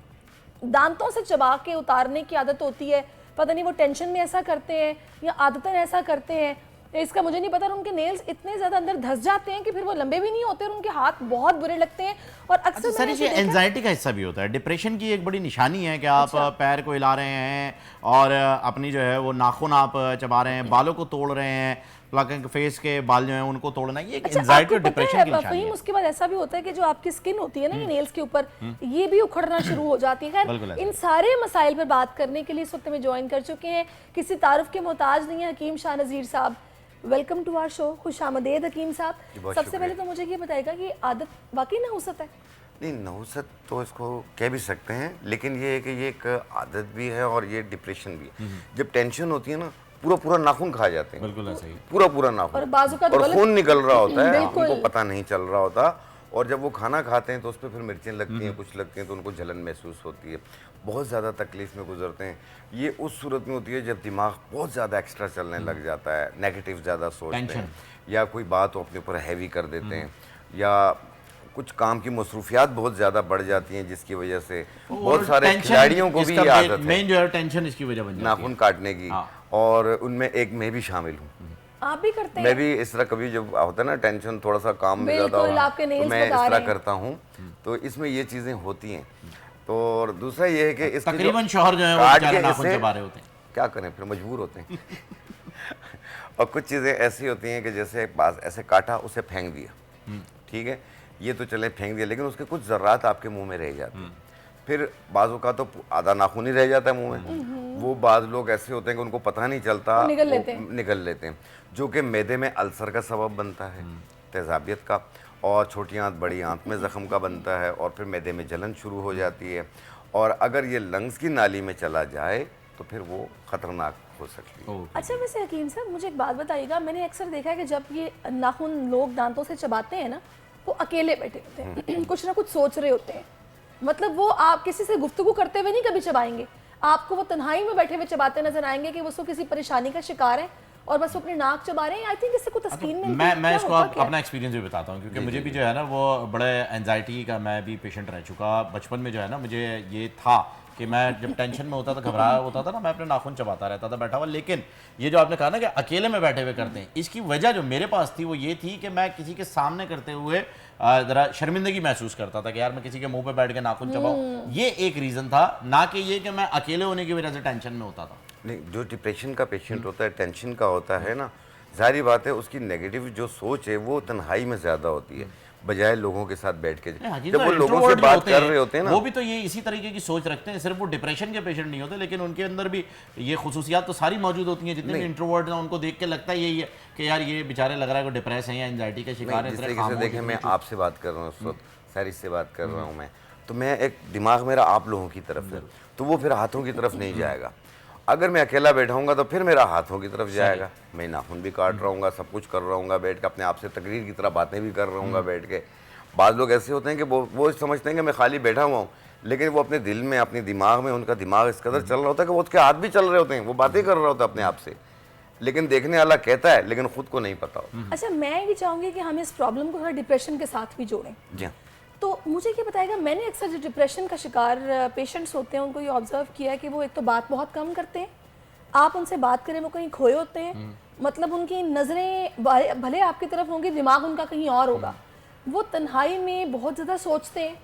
दांतों से चबा के उतारने की आदत होती है, पता नहीं वो टेंशन में ऐसा करते हैं या आदतन ऐसा करते हैं, इसका मुझे नहीं पता। और उनके नेल्स इतने ज़्यादा अंदर धस जाते हैं कि फिर वो लंबे भी नहीं होते और उनके हाथ बहुत बुरे लगते हैं। और अक्सर सर ये एंजाइटी का हिस्सा भी होता है, डिप्रेशन की एक बड़ी निशानी है कि आप पैर को हिला रहे हैं और अपनी जो है वो नाखून आप चबा रहे हैं, बालों को तोड़ रहे हैं, प्लकिंग फेस के बाल जो है उनको तोड़ना, ये एक एंजाइटी और डिप्रेशन की निशानी है। उसके बाद ऐसा भी होता है कि जो आपकी स्किन होती है ना ये नेल्स के ऊपर, ये भी उखड़ना शुरू हो जाती है। खैर इन सारे मसाइल पर बात करने के लिए इस वक्त में ज्वाइन कर चुके हैं, किसी तारुफ के मोहताज नहीं है, हकीम शाह नज़ीर साहब। वेलकम टू आवर शो, खुश आमदेद हकीम साहब। सबसे पहले तो मुझे ये बताएगा कि आदत वाकई नहुसत है? नहीं, नहुसत तो इसको कह भी सकते हैं, लेकिन ये है कि ये एक आदत भी है और ये डिप्रेशन भी है। जब टेंशन होती है ना, पूरा नाखून खा जाते हैं, बिल्कुल ऐसे ही पूरा नाखून और खून निकल रहा होता है, उनको पता नहीं चल रहा होता। और जब वो खाना खाते हैं तो उस पर फिर मिर्चें लगती हैं, कुछ लगती हैं तो उनको जलन महसूस होती है, बहुत ज़्यादा तकलीफ में गुजरते हैं। ये उस सूरत में होती है जब दिमाग बहुत ज़्यादा एक्स्ट्रा चलने लग जाता है, नेगेटिव ज़्यादा सोचते हैं या कोई बात अपने ऊपर हैवी कर देते हैं या कुछ काम की मसरूफियात बहुत ज़्यादा बढ़ जाती हैं जिसकी वजह से बहुत सारे खिलाड़ियों को भी ये आदत है, मेन जो है टेंशन इसकी वजह बन जाती है नाखून काटने की। और उनमें एक मैं भी शामिल हूँ। आप भी करते हैं? मैं भी इस तरह कभी जब होता है ना टेंशन थोड़ा सा काम में ज़्यादा हो तो मैं इस तरह करता हूँ, तो इसमें ये चीज़ें होती हैं। तो और दूसरा ये है कि इसके तकरीबन शौहर जो है वो बेचारे नाखून चबा रहे होते हैं, क्या करें फिर मजबूर होते हैं। और कुछ चीज़ें ऐसी होती हैं कि जैसे बाज ऐसे काटा उसे फेंक दिया, ठीक है, ये तो चले फेंक दिया, लेकिन उसके कुछ ज़र्रात आपके मुंह में रह जाते हैं। फिर बाजू का तो आधा नाखून ही रह जाता है मुंह में। वो बाज़ लोग ऐसे होते हैं कि उनको पता नहीं चलता, निकल लेते हैं, जो कि मैदे में अल्सर का सबब बनता है, तेज़ाबियत का, और छोटी आंत बड़ी आंत में ज़ख्म का बनता है और फिर मैदे में जलन शुरू हो जाती है। और अगर ये लंग्स की नाली में चला जाए तो फिर वो ख़तरनाक हो सकती है। अच्छा वैसे हकीम साहब मुझे एक बात बताइएगा, मैंने अक्सर देखा है कि जब ये नाखून लोग दांतों से चबाते हैं ना, वो अकेले बैठे होते हैं, कुछ ना कुछ सोच रहे होते हैं, मतलब वो आप किसी से गुफ्तगू करते हुए नहीं कभी चबाएंगे, आपको वो तन्हाई में बैठे हुए चबाते नजर आएंगे कि वो किसी परेशानी का शिकार है और बस अपने नाक चबा रहे हैं। आई थिंक इससे कुछ तस्कीन मिलती है। मैं इसको अपना एक्सपीरियंस भी बताता हूँ क्योंकि मुझे भी जो है ना वो बड़े एंजाइटी का मैं भी पेशेंट रह चुका। बचपन में जो है ना मुझे ये था कि मैं जब टेंशन में होता था, घबराया होता था ना, मैं अपने नाखून चबाता रहता था बैठा हुआ। लेकिन ये जो आपने कहा ना कि अकेले में बैठे हुए करते हैं, इसकी वजह जो मेरे पास थी वो ये थी कि मैं किसी के सामने करते हुए ज़रा शर्मिंदगी महसूस करता था कि यार मैं किसी के मुंह पे बैठ के नाखून चबाऊं। ये एक रीज़न था, ना कि ये कि मैं अकेले होने की वजह से टेंशन में होता था। नहीं, जो डिप्रेशन का पेशेंट होता है, टेंशन का होता है ना, जाहिर बात है उसकी नेगेटिव जो सोच है वो तन्हाई में ज़्यादा होती है बजाय लोगों के साथ बैठ के। जब वो लोगों से बात कर रहे होते हैं ना, वो भी तो ये इसी तरीके की सोच रखते हैं। सिर्फ वो डिप्रेशन के पेशेंट नहीं होते, लेकिन उनके अंदर भी ये खुसूसियात तो सारी मौजूद होती हैं। जितने भी इंट्रोवर्ट हैं उनको देख के लगता है यही है कि यार ये बेचारे लग रहा है कि डिप्रेस हैं या एंजाइटी के शिकार हैं। जिस तरीके से देखें, मैं आपसे बात कर रहा हूँ उस वक्त, सारिश से बात कर रहा हूँ मैं, तो मैं एक दिमाग मेरा आप लोगों की तरफ है, तो वो फिर हाथों की तरफ नहीं जाएगा। अगर मैं अकेला बैठाऊंगा तो फिर मेरा हाथों की तरफ जाएगा, मैं नाखून भी काट रहा हूँ, सब कुछ कर रहा हूँ बैठ के, अपने आप से तकरीर की तरह बातें भी कर रहा हूँ बैठ के। बाद लोग ऐसे होते हैं कि वो समझते हैं कि मैं खाली बैठा हुआ हूँ, लेकिन वो अपने दिल में, अपने दिमाग में, उनका दिमाग इस कदर चल रहा होता है कि वो उसके हाथ भी चल रहे होते हैं, वो बातें कर रहा होता है अपने आप से, लेकिन देखने वाला कहता है लेकिन खुद को नहीं पता होता। अच्छा, मैं ये चाहूंगी कि हम इस प्रॉब्लम को थोड़ा डिप्रेशन के साथ भी जोड़ें। जी हाँ। तो मुझे ये बताएगा, मैंने अक्सर जो डिप्रेशन का शिकार पेशेंट्स होते हैं उनको ये ऑब्जर्व किया है कि वो एक तो बात बहुत कम करते हैं, आप उनसे बात करें वो कहीं खोए होते हैं, मतलब उनकी नज़रें भले आपकी तरफ होंगी, दिमाग उनका कहीं और होगा, वो तन्हाई में बहुत ज़्यादा सोचते हैं।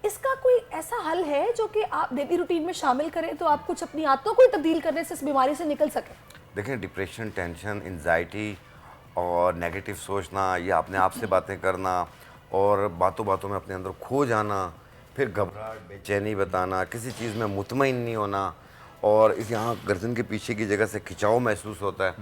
इसका कोई ऐसा हल है जो कि आप डेली रूटीन में शामिल करें तो आप कुछ अपनी आदतों को तब्दील करने से इस बीमारी से निकल सकें? देखें, डिप्रेशन, टेंशन, एंजाइटी और नेगेटिव सोचना, या अपने आप से बातें करना और बातों बातों में अपने अंदर खो जाना, फिर घबराहट, बेचैनी बताना, किसी चीज़ में मुतमईन नहीं होना, और इस यहाँ गर्दन के पीछे की जगह से खिंचाव महसूस होता है।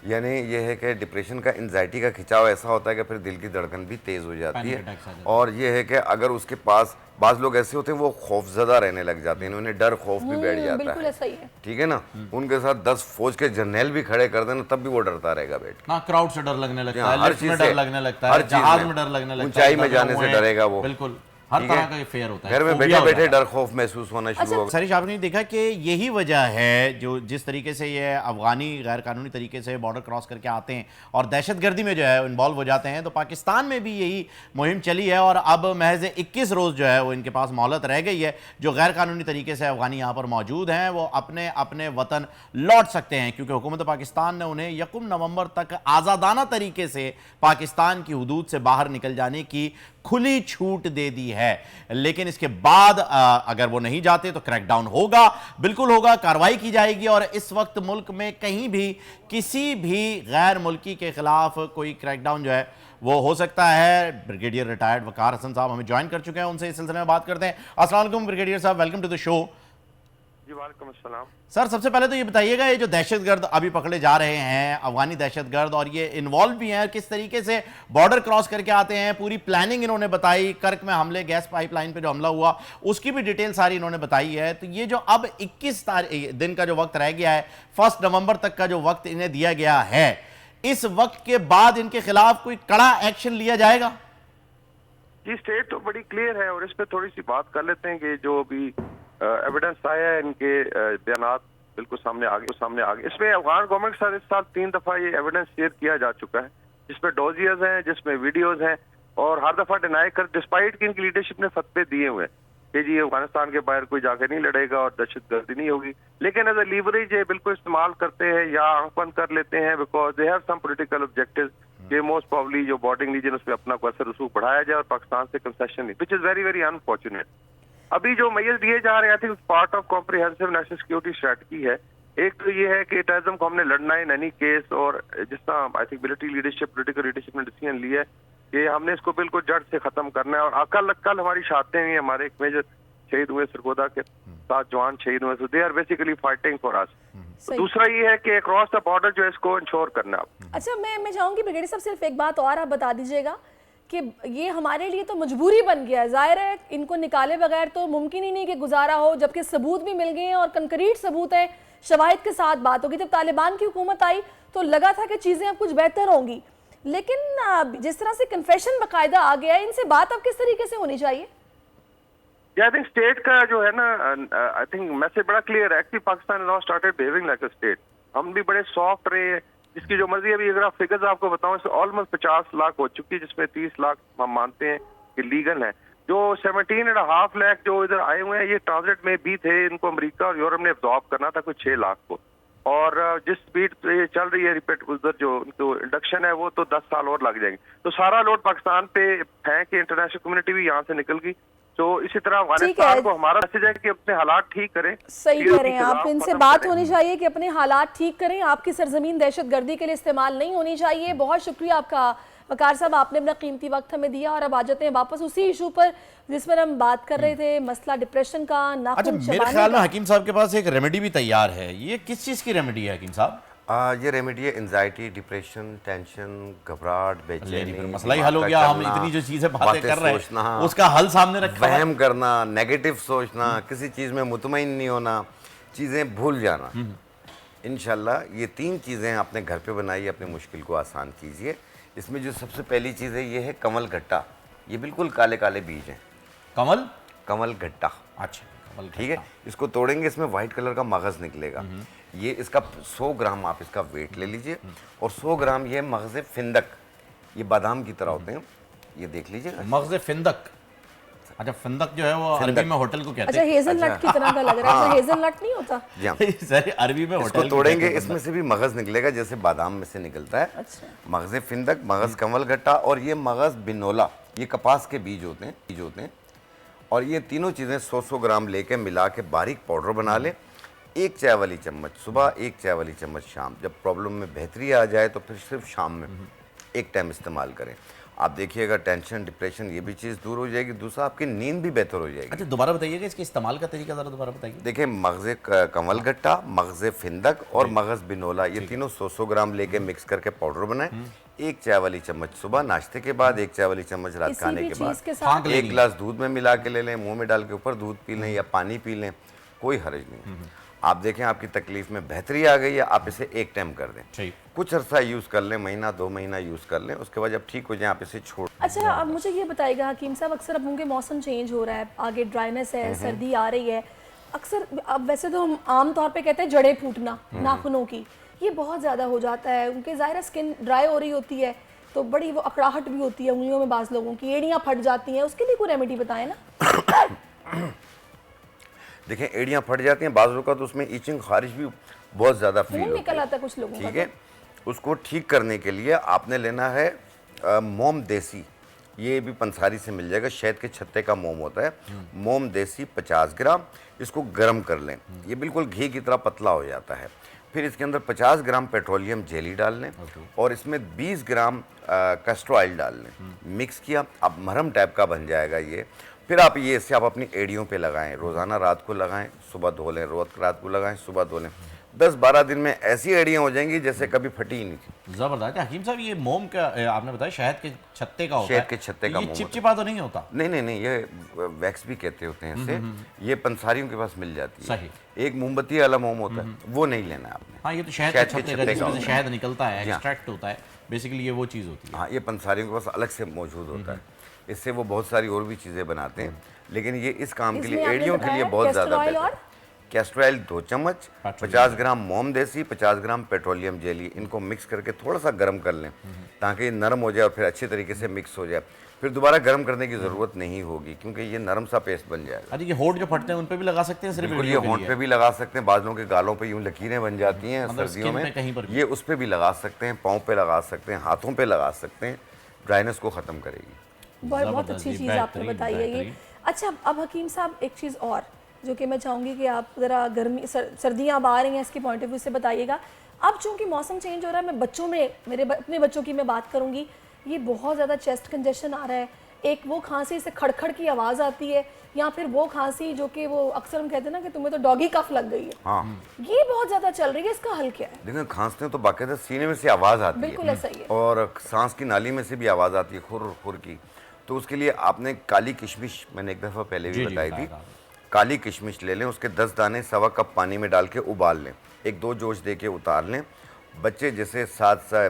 यानी ये है कि डिप्रेशन का, एंजाइटी का खिंचाव ऐसा होता है कि फिर दिल की धड़कन भी तेज़ हो जाती है। और ये है कि अगर उसके पास बाज़ लोग ऐसे होते हैं वो खौफजदा रहने लग जाते हैं, उन्हें डर खौफ भी बैठ जाता बिल्कुल ऐसा ही है। ठीक है ना। उनके साथ 10 फौज के जर्नैल भी खड़े कर देना तब भी वो डरता रहेगा बैठ ना, क्राउड से डर लगने लगता है, हर लिफ्ट चीज़ में से, डर लगने लगता हर है, चीज़ जहाज में, में डर लगने लगता है, ऊंचाई में जाने से डरेगा वो। बिल्कुल हर ठीक तरह है? का फेयर होता है, घर में फोबिया बैठे होता बैठे है। डर खौफ महसूस होना शुरू होगा। सरिश, आपने देखा कि यही वजह है जो जिस तरीके से ये अफगानी गैर कानूनी तरीके से बॉर्डर क्रॉस करके आते हैं और दहशतगर्दी में जो है इन्वॉल्व हो जाते हैं, तो पाकिस्तान में भी यही मुहिम चली है और अब महज 21 रोज़ जो है वो इनके पास मोहलत रह गई है। जो गैर कानूनी तरीके से अफगानी यहाँ पर मौजूद हैं वो अपने अपने वतन लौट सकते हैं, क्योंकि हुकूमत पाकिस्तान ने उन्हें 1 नवंबर तक आज़ादाना तरीके से पाकिस्तान की हदूद से बाहर निकल जाने की खुली छूट दे दी है। लेकिन इसके बाद अगर वो नहीं जाते तो क्रैकडाउन होगा, बिल्कुल होगा, कार्रवाई की जाएगी। और इस वक्त मुल्क में कहीं भी किसी भी गैर मुल्की के खिलाफ कोई क्रैकडाउन जो है वो हो सकता है। ब्रिगेडियर रिटायर्ड वकार हसन साहब हमें ज्वाइन कर चुके हैं, उनसे इस सिलसिले में बात करते हैं। अस्सलाम वालेकुम ब्रिगेडियर साहब, वेलकम टू द शो। जी वालेकुम अस्सलाम। सर, सबसे पहले तो ये बताइएगा, ये जो दहशतगर्द अभी पकड़े जा रहे हैं, अफगानी दहशतगर्द, और ये इन्वॉल्व भी हैं, किस तरीके से बॉर्डर क्रॉस करके आते हैं, पूरी प्लानिंग इन्होंने बताई। कर्क में हमले, गैस पाइपलाइन पे जो हमला हुआ उसकी भी डिटेल सारी इन्होंने बताई है। तो ये जो अब 21 दिन का जो वक्त रह गया है, 1 नवंबर तक का जो वक्त इन्हें दिया गया है, इस वक्त के बाद इनके खिलाफ कोई कड़ा एक्शन लिया जाएगा? जी, स्टेट तो बड़ी क्लियर है और इस पे थोड़ी सी बात कर लेते हैं कि जो अभी एविडेंस आया है, इनके बयानात बिल्कुल सामने आगे। इसमें अफगान गवर्नमेंट के साथ इस साल 3 दफा ये एविडेंस शेयर किया जा चुका है, जिसमें डोजियर्स हैं, जिसमें वीडियोज हैं, और हर दफा डिनाई कर, डिस्पाइट कि इनकी लीडरशिप ने फतवे दिए हुए कि जी अफगानिस्तान के बाहर कोई जाके नहीं लड़ेगा और दहशतगर्दी नहीं होगी, लेकिन एज ए लीवरेज ये बिल्कुल इस्तेमाल करते हैं या आंख बंद कर लेते हैं, because they have some political objectives कि मोस्ट प्रॉब्ली जो बॉर्डरिंग रीजन उसमें अपना कोई असर रसूख बढ़ाया जाए और पाकिस्तान से कंसेशन नहीं, which is very very unfortunate. अभी जो मैयर्स दिए जा रहे हैं, I think part of comprehensive national security strategy है। एक तो ये है कि टेररिज्म को हमने लड़ना है इन एनी केस, और जिस तरह I think military leadership, political leadership ने डिसीजन लिया है कि हमने इसको बिल्कुल जड़ से खत्म करना है। और कल हमारी शहादतें हुई, हमारे एक मेजर शहीद हुए, सरगोदा के 7 जवान शहीद हुए, so they are basically fighting for us. दूसरा ये है कि क्रॉस द बॉर्डर जो है इसको इंश्योर करना है। अच्छा, मैं चाहूंगी ब्रिगेडियर साहब सिर्फ एक बात और आप बता दीजिएगा कि ये हमारे लिए तो मजबूरी बन गया है, जाहिर है इनको निकाले बगैर तो मुमकिन ही नहीं कि गुजारा हो, जबकि सबूत भी मिल गए हैं और कंक्रीट सबूत है, शवाहिद के साथ बात होगी। जब तालिबान की हुकूमत आई तो लगा था कि चीज़ें अब कुछ बेहतर होंगी, लेकिन जिस तरह से कन्फेशन बाकायदा आ गया है, इनसे बात अब किस तरीके से होनी चाहिए? आई थिंक स्टेट का जो है ना, आई थिंक मैसेज बड़ा क्लियर है। Actually Pakistan now started behaving like a state. हम भी बड़े सॉफ्ट रहे, जिसकी जो मर्जी। अभी अगर आप फिगर्स आपको बताऊं, इसमें ऑलमोस्ट 50 लाख हो चुकी है, जिसमें 30 लाख हम मानते हैं कि लीगल है। जो 17.5 लाख जो इधर आए हुए हैं, ये ट्रांजिट में भी थे, इनको अमेरिका और यूरोप ने एब्जॉर्ब करना था कुछ 6 लाख को। और जिस स्पीड पे चल रही है रिपीट उधर जो उनको इंडक्शन है, वो तो 10 साल और लग जाएंगे। तो सारा लोड पाकिस्तान पे फेंक के इंटरनेशनल कम्युनिटी भी यहाँ से निकल गई। तो इसी तरह ठीक अफगानिस्तान है। को हमारा मैसेज है कि अपने हालात ठीक करें। सही कह रहे हैं आप, खिलाफ इनसे खत्म बात करें। होनी चाहिए कि अपने हालात ठीक करें। आपकी सरजमीन दहशतगर्दी के लिए इस्तेमाल नहीं होनी चाहिए। बहुत शुक्रिया आपका वकार साहब, आपने अपना कीमती वक्त हमें दिया। और अब आ जाते हैं वापस उसी इशू पर जिस पर हम बात कर रहे थे, मसला डिप्रेशन का, अच्छा, नाखून मेरे चबाने ख्याल में का। हकीम साहब के पास एक रेमेडी भी तैयार है। ये किस चीज़ की रेमेडी है हकीम साहब? ये रेमेडी है एंजाइटी, डिप्रेशन, टेंशन, घबराहट, फिर बेचैनी, मसला ही हल हो दिमाग गया। का हम चलना, इतनी जो चीजें बातें कर रहे सोचना, हैं उसका हल सामने रखा है। वहम करना, नेगेटिव सोचना, किसी चीज़ में मुतमईन नहीं होना, चीज़ें भूल जाना। इंशाल्लाह ये 3 चीज़ें अपने घर पे बनाइए, अपनी मुश्किल को आसान कीजिए। इसमें जो सबसे पहली चीज़ है ये है कमल गट्टा। ये बिल्कुल काले काले बीज हैं, कमल गट्टा। अच्छा, कमल ठीक है, इसको तोड़ेंगे, इसमें वाइट कलर का मगज़ निकलेगा। ये इसका 100 ग्राम आप इसका वेट ले लीजिए और 100 ग्राम ये मगज़ फिंदक, ये बादाम की तरह होते हैं, ये देख लीजिए। मगज़ फिंदक। अच्छा, फिंदक जो है वो अरबी में होटल को कहते अच्छा, हैं। हेजलनट की तरह का लग रहा है। हेजलनट नहीं होता? जी हाँ, सर अरबी में इसको होटल तोड़ेंगे, इसमें से भी मगज़ निकलेगा जैसे बादाम में से निकलता है। अच्छा। मगज़ फिंदक, मगज़ कमल गट्टा और ये मगज़ बिनोला, ये कपास के बीज होते हैं। और ये तीनों चीज़ें 100-100 ग्राम लेके मिला के बारीक पाउडर बना लें। 1 चाय वाली चम्मच सुबह, 1 चाय वाली चम्मच शाम। जब प्रॉब्लम में बेहतरी आ जाए तो फिर सिर्फ शाम में एक टाइम इस्तेमाल करें। आप देखिएगा टेंशन, डिप्रेशन, ये भी चीज़ दूर हो जाएगी। दूसरा, आपकी नींद भी बेहतर हो जाएगी। अच्छा, दोबारा बताइएगा इसके इस्तेमाल का तरीका ज़रा दोबारा बताइए। देखिए, मगज़ कमल गट्टा, मगज़ फिंदक और मगज़ बिनोला, ये तीनों 100-100 ग्राम लेके मिक्स करके पाउडर बनाएं। 1 चाय वाली चम्मच सुबह नाश्ते के बाद, 1 चाय वाली चम्मच रात किसी खाने भी के चीज बाद, के साथ 1 गिलास दूध में मिला के ले लें, मुंह में डाल के ऊपर दूध पी लें या पानी पी लें, कोई हर्ज नहीं। आप देखें आपकी तकलीफ में बेहतरी आ गई है, आप इसे एक टाइम कर दें। ठीक। कुछ अरसा यूज़ कर लें, महीना 2 महीना यूज़ कर लें, उसके बाद जब ठीक हो जाए आप इसे छोड़। अच्छा, अब मुझे ये बताइएगा हकीम साहब, अक्सर अब उनके मौसम चेंज हो रहा है, आगे ड्राइनेस है, सर्दी आ रही है। अक्सर अब वैसे तो हम आम तौर पे कहते हैं जड़ें फूटना नाखूनों की, ये बहुत ज़्यादा हो जाता है। उनके ज़ाहिर स्किन ड्राई हो रही होती है तो बड़ी वो अकड़ाहट भी होती है उंगलियों में, बाज़ लोगों की एड़ियाँ फट जाती हैं। उसके लिए कोई रेमेडी बताएं ना। देखें, एड़ियाँ फट जाती हैं, बाज़ लोगों का तो उसमें ईचिंग, खारिश भी बहुत ज़्यादा फील खून होती निकल है। आता है कुछ लोगों का। ठीक है, उसको ठीक करने के लिए आपने लेना है मोम देसी। ये भी पंसारी से मिल जाएगा, शहद के छत्ते का मोम होता है। मोम देसी 50 ग्राम, इसको गर्म कर लें, ये बिल्कुल घी की तरह पतला हो जाता है। फिर इसके अंदर 50 ग्राम पेट्रोलियम जेली डाल लें और इसमें 20 ग्राम कैस्टर ऑयल डाल लें। मिक्स किया, अब मरहम टाइप का बन जाएगा ये। फिर आप ये इससे आप अपनी एड़ियों पे लगाएं, रोज़ाना रात को लगाएं, सुबह धो लें, रोज़ रात को लगाएं, सुबह धो लें। 10-12 दिन में ऐसी एड़ियाँ हो जाएंगी जैसे कभी फटी ही नहीं थी। जबरदस्त। हकीम साहब, ये मोम का आपने बताया शहद के छत्ते का होता है। शहद के छत्ते का ये मोम चिपचिपा तो नहीं होता? नहीं, ये वैक्स भी कहते होते हैं इसे। ये पंसारियों के पास मिल जाती है। सही। एक मोमबत्ती वाला मोम होता है, वो नहीं लेना है आपने। हाँ, ये तो शहद के छत्ते का, जिसमें से शहद निकलता है, एक्सट्रैक्ट होता है, बेसिकली ये वो चीज़ होती है। हाँ, ये पंसारियों के पास अलग से मौजूद होता है। इससे वो बहुत सारी और भी चीज़ें बनाते हैं, लेकिन ये इस काम के लिए, इसमें आपने एड़ियों के लिए बताया बहुत ज़्यादा कैस्टर ऑयल बेहतर और? है। कैस्टर ऑयल 2 चम्मच, 50 ग्राम मोम देसी, 50 ग्राम पेट्रोलियम जेली, इनको मिक्स करके थोड़ा सा गर्म कर लें ताकि ये नरम हो जाए और फिर अच्छे तरीके से मिक्स हो जाए। फिर दोबारा गर्म करने की ज़रूरत नहीं होगी क्योंकि ये नरम सा पेस्ट बन जाएगा। अरे, ये होंठ जो फटते हैं उन पे भी लगा सकते हैं? सिर्फ बिल्कुल, ये एड़ियों के होंठ लिए? पे भी लगा सकते हैं, बादलों के गालों पे यूं लकीरें बन जाती हैं मतलब सर्दियों skin पे में, कहीं पर भी? ये उस पे भी लगा सकते हैं, पाँव पे लगा सकते हैं, हाथों पे लगा सकते हैं, ड्राइनेस को ख़त्म करेगी। बहुत अच्छी चीज़ आपने बताई है ये। अच्छा, अब हकीम साहब एक चीज़ और जो कि मैं चाहूँगी कि आप ज़रा गर्मी सर्दियाँ अब आ रही हैं, इसके पॉइंट ऑफ व्यू से बताइएगा। अब चूँकि मौसम चेंज हो रहा है, मैं बच्चों में अपने बच्चों की मैं बात करूँगी, ये बहुत ज़्यादा चेस्ट कंजेशन आ रहा है। एक वो खांसी से खड़खड़ की आवाज़ आती है, या फिर वो खांसी जो कि वो अक्सर हम कहते हैं ना कि तुम्हें तो डॉगी कफ लग गई है। हाँ, ये बहुत ज़्यादा चल रही है, इसका हल क्या है? देखिए, खांसते हैं तो बाकायदा सीने में से आवाज़ आती है, बिल्कुल ऐसा ही है। और सांस की नाली में से भी आवाज़ आती है, खुर खुर की। तो उसके लिए आपने काली किशमिश, मैंने एक दफ़ा पहले भी बताई थी, काली किशमिश ले लें, उसके 10 दाने 1.25 कप पानी में डाल के उबाल लें, 1-2 जोश दे के उतार लें। बच्चे जैसे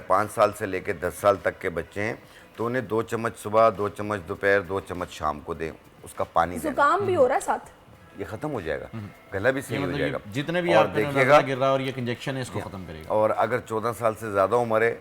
5 साल से लेकर 10 साल तक के बच्चे हैं तो उन्हें 2 चम्मच सुबह, 2 चम्मच दोपहर, 2 चम्मच शाम को दें, उसका पानी दें। जुकाम भी हो रहा है साथ, ये खत्म हो जाएगा, गला भी सही हो मतलब जाएगा। जितने भी और आप देखिएगा, गिर रहा है और ये इंजेक्शन है इसको खत्म करेगा। और अगर 14 साल से ज़्यादा उम्र है,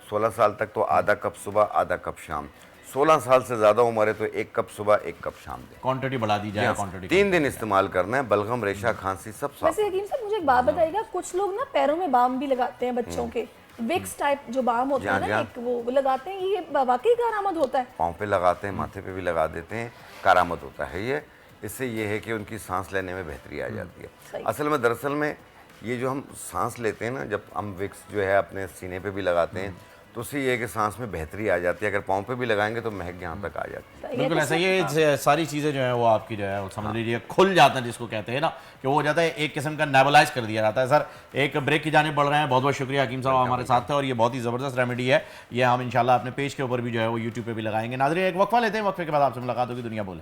16 साल तक, तो आधा कप सुबह, आधा कप शाम। 16 साल से ज़्यादा उम्र है तो 1 कप सुबह, 1 कप शाम दें। क्वांटिटी बढ़ा दी जाए, क्वांटिटी 3 दिन इस्तेमाल करना है। बलगम, रेशा, खांसी सब साफ। वैसे हकीम साहब मुझे एक बात बताइएगा, कुछ लोग ना पैरों में बाम भी लगाते हैं बच्चों के, विक्स टाइप जो बाम होता है ना, एक वो लगाते हैं, ये वाकई कारआमद होता है? पाँव पे लगाते हैं, माथे पे भी लगा देते हैं, कारआमद होता है ये। इससे ये है कि उनकी सांस लेने में बेहतरी आ जाती है। असल में दरअसल में ये जो हम सांस लेते हैं ना, जब हम विक्स जो है अपने सीने पे भी लगाते हैं तो उससे ये है कि सांस में बेहतरी आ जाती है। अगर पाँव पे भी लगाएंगे तो महक यहाँ तक आ जाती है। बिल्कुल ऐसा, ये सारी चीज़ें जो है वो आपकी जो है वो समझ लीजिए खुल जाता है, जिसको कहते हैं ना कि वो हो जाता है, एक किस्म का नेबुलाइज कर दिया जाता है। सर एक ब्रेक की जाने बढ़ रहे हैं, बहुत बहुत शुक्रिया हकीम साहब हमारे साथ थे, और ये बहुत ही ज़बरदस्त रेमेडी है, ये हम इंशाल्लाह अपने पेज के ऊपर भी जो है वो यूट्यूब पे भी लगाएंगे। नाज़रीन एक वक्फा लेते हैं, वक्फे के बाद आपसे मुलाकात होगी। दुनिया बोले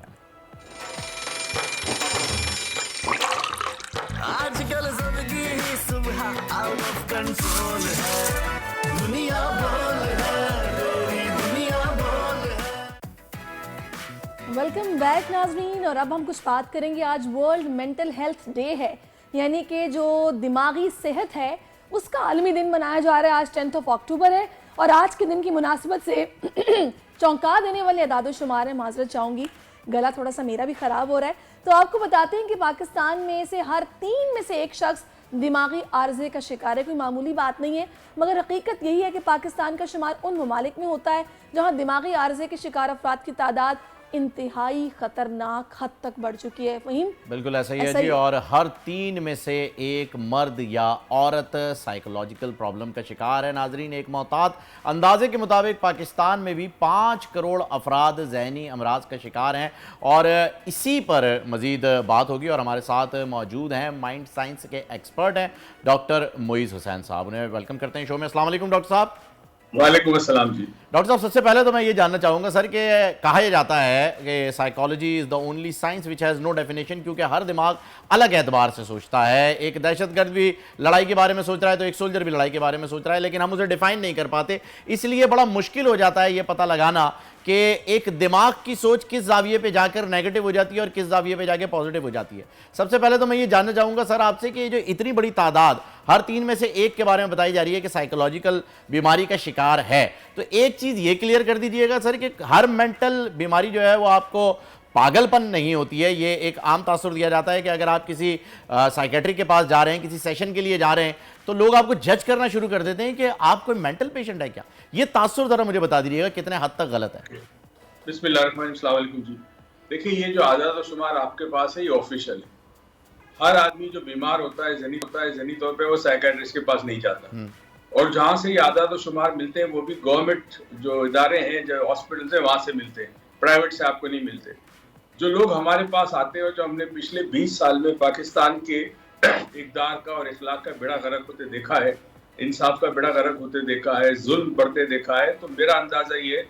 आजकल जिंदगी ही सुबह आउट ऑफ कंट्रोल है, दुनिया बोल है, तेरी दुनिया बोल है। वेलकम बैक नाजरीन, और अब हम कुछ बात करेंगे। आज वर्ल्ड मेंटल हेल्थ डे है, यानी कि जो दिमागी सेहत है उसका आलमी दिन मनाया जा रहा है। आज 10 अक्टूबर है और आज के दिन की मुनासिबत से चौंका देने वाले अदाद-ओ-शुमार है, माजरत चाहूँगी, गला थोड़ा सा मेरा भी ख़राब हो रहा है। तो आपको बताते हैं कि पाकिस्तान में से हर 3 में से एक शख्स दिमागी आर्जे का शिकार है। कोई मामूली बात नहीं है, मगर हकीकत यही है कि पाकिस्तान का शुमार उन ममालिक में होता है जहाँ दिमागी आर्जे के शिकार अफराद की तादाद इंतहाई खतरनाक हद तक बढ़ चुकी है। फ़हीम बिल्कुल ऐसा ही है जी, और हर 3 में से एक मर्द या औरत साइकोलॉजिकल प्रॉब्लम का शिकार है। नाजरीन एक मोहतात अंदाजे के मुताबिक पाकिस्तान में भी 5 करोड़ अफराद जहनी अमराज का शिकार हैं, और इसी पर मज़ीद बात होगी। और हमारे साथ मौजूद हैं माइंड साइंस के एक्सपर्ट हैं डॉक्टर मोइज़ हुसैन साहब, उन्हें वेलकम करते हैं शो में। अस्सलाम वालेकुम डॉक्टर साहब। वालेकुम अस्सलाम जी। डॉक्टर साहब सबसे पहले तो मैं ये जानना चाहूँगा सर कि कहा यह जाता है कि psychology is the only science which has no definition, क्योंकि हर दिमाग अलग एतबार से सोचता है। एक दहशतगर्द भी लड़ाई के बारे में सोच रहा है तो एक सोल्जर भी लड़ाई के बारे में सोच रहा है, लेकिन हम उसे डिफाइन नहीं कर पाते। इसलिए बड़ा मुश्किल हो जाता है ये पता लगाना कि एक दिमाग की सोच किस जाविये पे जाकर नेगेटिव हो जाती है और किस जाविये पे जाकर पॉजिटिव हो जाती है। सबसे पहले तो मैं ये जानना चाहूँगा सर आपसे कि जो इतनी बड़ी तादाद हर 3 में से एक के बारे में बताई जा रही है कि साइकोलॉजिकल बीमारी का शिकार है, तो एक चीज़ ये क्लियर कर दीजिएगा सर कि हर मेंटल बीमारी जो है वो आपको पागलपन नहीं होती है। ये एक आम तासुर दिया जाता है कि अगर आप किसी साइकेट्रिक के पास जा रहे हैं, किसी सेशन के लिए जा रहे हैं, तो लोग आपको जज करना शुरू कर देते हैं कि आप कोई मेंटल पेशेंट है क्या। ये तासुर जरा मुझे बता दीजिएगा कितने हद तक गलत है। बिस्मिल्लाहिर्रहमानिर्रहीम जी, देखिए ये जो आदाद शुमार आपके पास है ये ऑफिशियल है। हर आदमी जो बीमार होता है जहनी तौर पे वो साइकेट्रिस्ट के पास नहीं जाता, और जहाँ से ये आदाद शुमार मिलते हैं वो भी गवर्नमेंट जो इदारे हैं, जो हॉस्पिटल है वहाँ से मिलते हैं, प्राइवेट से आपको नहीं मिलते। जो लोग हमारे पास आते हैं और जो हमने पिछले 20 साल में पाकिस्तान के इक़दार का और इखलाक का बेड़ा गर्क होते देखा है, इंसाफ का बेड़ा गर्क होते देखा है, जुल्म बढ़ते देखा है, तो मेरा अंदाजा ये है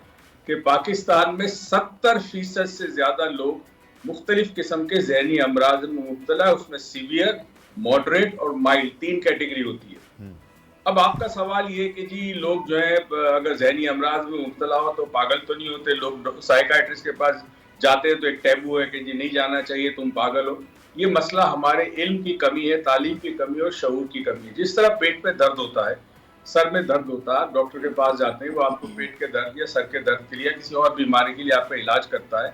कि पाकिस्तान में 70% से ज्यादा लोग मुख्तलिफ किस्म के जहनी अमराज में मुब्तला है। उसमें सीवियर, मॉडरेट और माइल्ड 3 कैटेगरी होती है। अब आपका सवाल ये कि जी लोग जो है अगर जहनी अमराज में मुब्तला हो तो पागल तो नहीं होते, लोग साइकाइट्रिस्ट के पास जाते हैं तो एक टैबू है कि जी नहीं जाना चाहिए, तुम पागल हो। ये मसला हमारे इल्म की कमी है, तालीम की कमी और शऊर की कमी है। जिस तरह पेट में दर्द होता है, सर में दर्द होता है, डॉक्टर के पास जाते हैं, वो आपको पेट के दर्द या सर के दर्द के लिए किसी और बीमारी के लिए आपका इलाज करता है।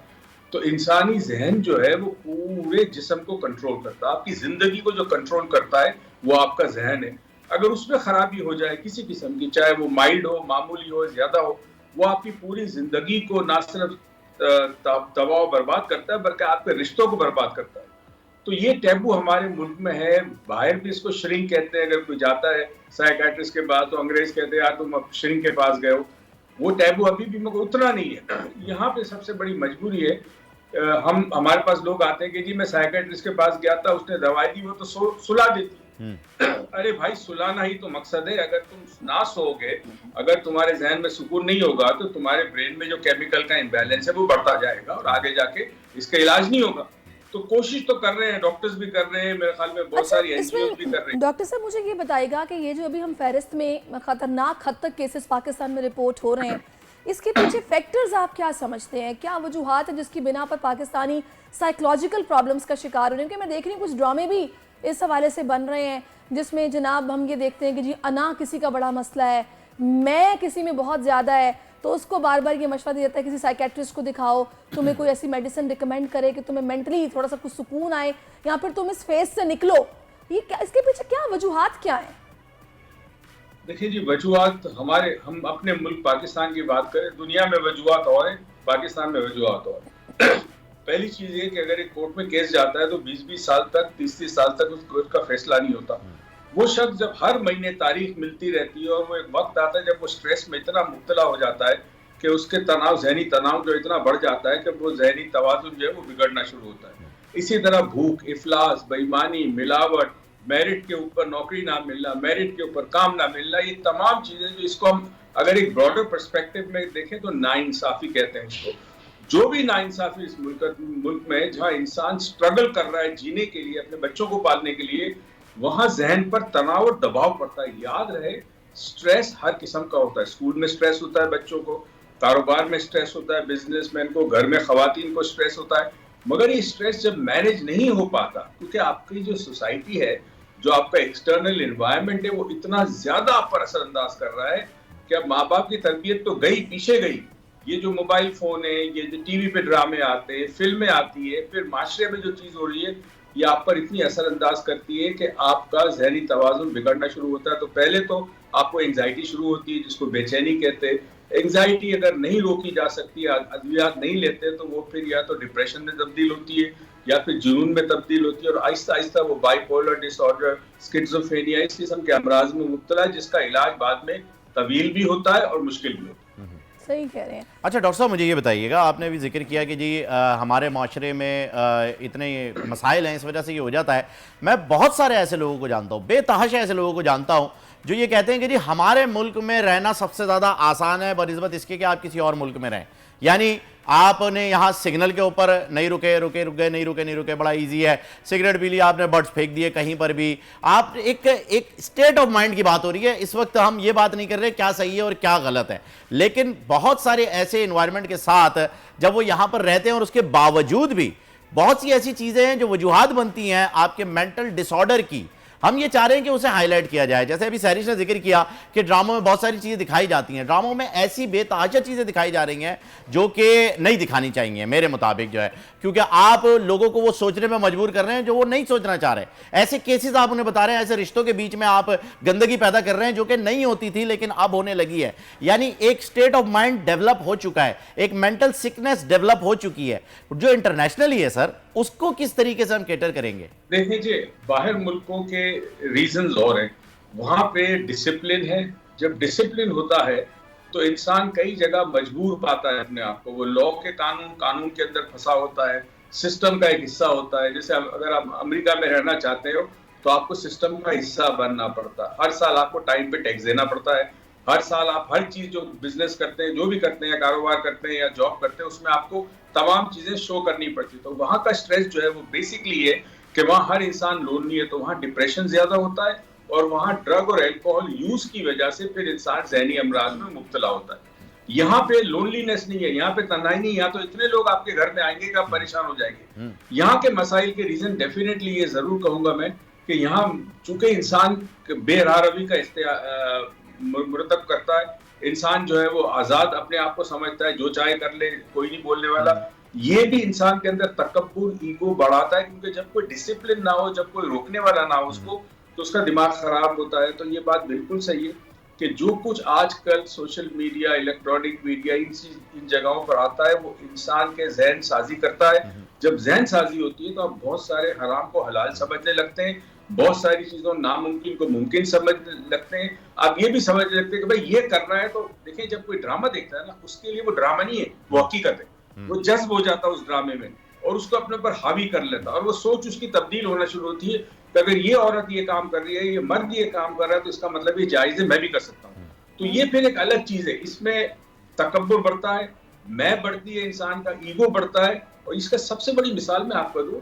तो इंसानी जहन जो है वो पूरे जिस्म को कंट्रोल करता है। आपकी जिंदगी को जो कंट्रोल करता है वो आपका जहन है। अगर उसमें खराबी हो जाए किसी किस्म की, चाहे वो माइल्ड हो, मामूली हो, ज्यादा हो, वो आपकी पूरी जिंदगी को ना सिर्फ दबाव बर्बाद करता है बल्कि आपके रिश्तों को बर्बाद करता है। तो ये टैबू हमारे मुल्क में है। बाहर भी इसको श्रिंक कहते हैं। अगर कोई जाता है साइकाइट्रिस्ट के पास तो अंग्रेज कहते हैं यार तुम अब श्रिंक के पास गए हो। वो टैबू अभी भी मगर उतना नहीं है। यहाँ पे सबसे बड़ी मजबूरी है, हमारे पास लोग आते हैं कि जी मैं साइकाइट्रिस्ट के पास गया था, उसने दवाई दी, वो तो सुला देती। अरे भाई सुलाना ही तो मकसद है। अगर तुम ना सोओगे, अगर तुम्हारे जहन में सुकून नहीं होगा तो तुम्हारे ब्रेन में जो केमिकल का इम्बैलेंस है वो बढ़ता जाएगा और आगे जाके इसका इलाज नहीं होगा। तो कोशिश तो कर रहे हैं, डॉक्टर्स भी कर रहे हैं, मेरे ख्याल में बहुत सारी एनजीओ भी कर रहे हैं। डॉक्टर साहब मुझे ये बताइएगा कि ये जो अभी हम फहरिस्त में खतरनाक हद तक केसेस पाकिस्तान में रिपोर्ट हो रहे हैं, इसके पीछे फैक्टर्स आप क्या समझते हैं? क्या वजूहात है जिसकी बिना पर पाकिस्तानी साइकोलॉजिकल प्रॉब्लम्स का शिकार हो रहे हैं? क्योंकि मैं देख रही हूँ कुछ ड्रामे भी इस हवाले से बन रहे हैं जिसमें जनाब हम ये देखते हैं कि जी अना किसी का बड़ा मसला है, मैं किसी में बहुत ज़्यादा है, तो उसको बार बार ये मशवरा दिया जाता है किसी साइकेट्रिस्ट को दिखाओ, तुम्हें कोई ऐसी मेडिसिन रिकमेंड करे कि तुम्हें मेंटली थोड़ा सा कुछ सुकून आए या फिर तुम इस फेज से निकलो। ये क्या, इसके पीछे क्या वजूहात क्या है? देखिए जी, वजूहात हम अपने मुल्क पाकिस्तान की बात करें, दुनिया में वजूहात और है, पाकिस्तान में वजूहात और है। पहली चीज ये कि अगर एक कोर्ट में केस जाता है तो 20-20 साल तक, 30-30 साल तक उसका फैसला नहीं होता। वो शख्स जब हर महीने तारीख मिलती रहती है और वो एक वक्त आता है जब वो स्ट्रेस में इतना मुब्तला हो जाता है कि उसके जहनी तनाव जो इतना बढ़ जाता है कि वो जहनी तवाज़ुन जो है वो बिगड़ना शुरू होता है। इसी तरह भूख, इफलास, बेईमानी, मिलावट, मेरिट के ऊपर नौकरी ना मिलना, मेरिट के ऊपर काम ना मिलना, ये तमाम चीजें जो इसको हम अगर एक ब्रॉडर पर्सपेक्टिव में देखें तो नाइंसाफी कहते हैं इसको। जो भी नाइंसाफी इस मुल्क में जहाँ इंसान स्ट्रगल कर रहा है जीने के लिए, अपने बच्चों को पालने के लिए, वहां जहन पर तनाव और दबाव पड़ता है। याद रहे, स्ट्रेस हर किस्म का होता है। स्कूल में स्ट्रेस होता है बच्चों को, कारोबार में स्ट्रेस होता है बिजनेसमैन को, घर में खवातीन को स्ट्रेस होता है। मगर ये स्ट्रेस जब मैनेज नहीं हो पाता, क्योंकि आपकी जो सोसाइटी है, जो आपका एक्सटर्नल एनवायरनमेंट है, वो इतना ज्यादा आप पर असरअंदाज कर रहा है कि अब माँ बाप की तरबियत तो गई, पीछे गई। ये जो मोबाइल फोन है, ये जो टीवी पे ड्रामे आते हैं, फिल्में आती है, फिर माशरे में जो चीज हो रही है, ये आप पर इतनी असरअंदाज करती है कि आपका जहनी तवाज़ुन बिगड़ना शुरू होता है। तो पहले तो आपको एंजाइटी शुरू होती है, जिसको बेचैनी कहते हैं। एंजाइटी अगर नहीं रोकी जा सकती, अद्वियात नहीं लेते, तो वो फिर या तो डिप्रेशन में तब्दील होती है या फिर जुनून में तब्दील होती है, और आहिस्ता आहिस्ता वो बाइपोलर डिसऑर्डर, स्किज़ोफ्रेनिया, इस किस्म के अमराज में मुब्तला है, जिसका इलाज बाद में तवील भी होता है और मुश्किल भी होता है। सही कह रहे हैं। अच्छा डॉक्टर साहब, मुझे ये बताइएगा, आपने भी जिक्र किया कि जी हमारे माशरे में इतने मसाइल हैं, इस वजह से ये हो जाता है। मैं बहुत सारे ऐसे लोगों को जानता हूँ, बेतहाशा ऐसे लोगों को जानता हूँ जो ये कहते हैं कि जी हमारे मुल्क में रहना सबसे ज़्यादा आसान है बनिस्बत इसके कि आप किसी और मुल्क में रहें। यानी आपने यहाँ सिग्नल के ऊपर नहीं रुक गए, नहीं रुके, बड़ा इजी है। सिगरेट पी लिया आपने, बर्ड्स फेंक दिए कहीं पर भी। आप एक स्टेट ऑफ माइंड की बात हो रही है इस वक्त। हम ये बात नहीं कर रहे क्या सही है और क्या गलत है, लेकिन बहुत सारे ऐसे इन्वायरमेंट के साथ जब वो यहाँ पर रहते हैं और उसके बावजूद भी बहुत सी ऐसी चीज़ें हैं जो वजूहात बनती हैं आपके मेंटल डिसऑर्डर की, हम ये चाह रहे हैं कि उसे हाईलाइट किया जाए। जैसे अभी सहरिश ने जिक्र किया कि ड्रामों में बहुत सारी चीज़ें दिखाई जाती हैं, ड्रामों में ऐसी बेतहाशा चीज़ें दिखाई जा रही हैं जो कि नहीं दिखानी चाहिए मेरे मुताबिक जो है, क्योंकि आप लोगों को वो सोचने में मजबूर कर रहे हैं जो वो नहीं सोचना चाह रहे। ऐसे केसेस आप उन्हें बता रहे हैं, ऐसे रिश्तों के बीच में आप गंदगी पैदा कर रहे हैं जो कि नहीं होती थी लेकिन अब होने लगी है। यानी एक स्टेट ऑफ माइंड डेवलप हो चुका है, एक मेंटल सिकनेस डेवलप हो चुकी है जो इंटरनेशनली है। सर, उसको किस तरीके से हम कैटर करेंगे? देखिए जी, बाहर मुल्कों के रीजंस और हैं, वहां पे डिसिप्लिन है। जब डिसिप्लिन होता है तो इंसान कई जगह मजबूर पाता है अपने आप को। वो लॉ के कानून के अंदर फंसा होता है, सिस्टम का एक हिस्सा होता है। जैसे अगर आप अमेरिका में रहना चाहते हो तो आपको सिस्टम का हिस्सा बनना पड़ता है। हर साल आपको टाइम पे टैक्स देना पड़ता है। हर साल आप हर चीज जो बिजनेस करते हैं, जो भी करते हैं, कारोबार करते हैं या जॉब करते हैं, उसमें आपको तमाम चीजें शो करनी पड़ती है। तो वहाँ का स्ट्रेस जो है वो बेसिकली है कि वहाँ हर इंसान लोनली है, तो वहाँ डिप्रेशन ज्यादा होता है और वहाँ ड्रग और एल्कोहल यूज की वजह से फिर इंसान जहनी अमराज में मुब्तला होता है। यहाँ पे लोनलीनेस नहीं है, यहाँ पे तन्हाई नहीं है, यहाँ तो इतने लोग आपके घर में आएंगे कि आप परेशान हो जाएंगे। यहाँ के मसाइल के रीजन डेफिनेटली ये जरूर कहूंगा मैं कि यहाँ चूंकि इंसान बेरहमी का मुरतब करता है, इंसान जो है वो आजाद अपने आप को समझता है, जो चाहे कर ले, कोई नहीं बोलने वाला। ये भी इंसान के अंदर तकब्बुर, ईगो बढ़ाता है, क्योंकि जब कोई डिसिप्लिन ना हो, जब कोई रोकने वाला ना हो उसको, तो उसका दिमाग खराब होता है। तो ये बात बिल्कुल सही है कि जो कुछ आजकल सोशल मीडिया, इलेक्ट्रॉनिक मीडिया, इन जगहों पर आता है वो इंसान के जहन साजी करता है। जब जहन साजी होती है तो आप बहुत सारे हराम को हलाल समझने लगते हैं, बहुत सारी चीजों नामुमकिन को मुमकिन समझने लगते हैं। आप ये भी समझने लगते हैं कि भाई ये करना है। तो देखिए, जब कोई ड्रामा देखता है ना, उसके लिए वो ड्रामा नहीं है, वो हकीकत है। वो जज्ब हो जाता है उस ड्रामे में और उसको अपने ऊपर हावी कर लेता है और वो सोच उसकी तब्दील होना शुरू होती है कि अगर ये औरत ये काम कर रही है, ये मर्द ये काम कर रहा है, तो इसका मतलब ये जायज है, मैं भी कर सकता हूँ। तो ये फिर एक अलग चीज है, इसमें तकब्बुर बढ़ता है, मैं बढ़ती है, इंसान का ईगो बढ़ता है। और इसका सबसे बड़ी मिसाल मैं आपको दूं,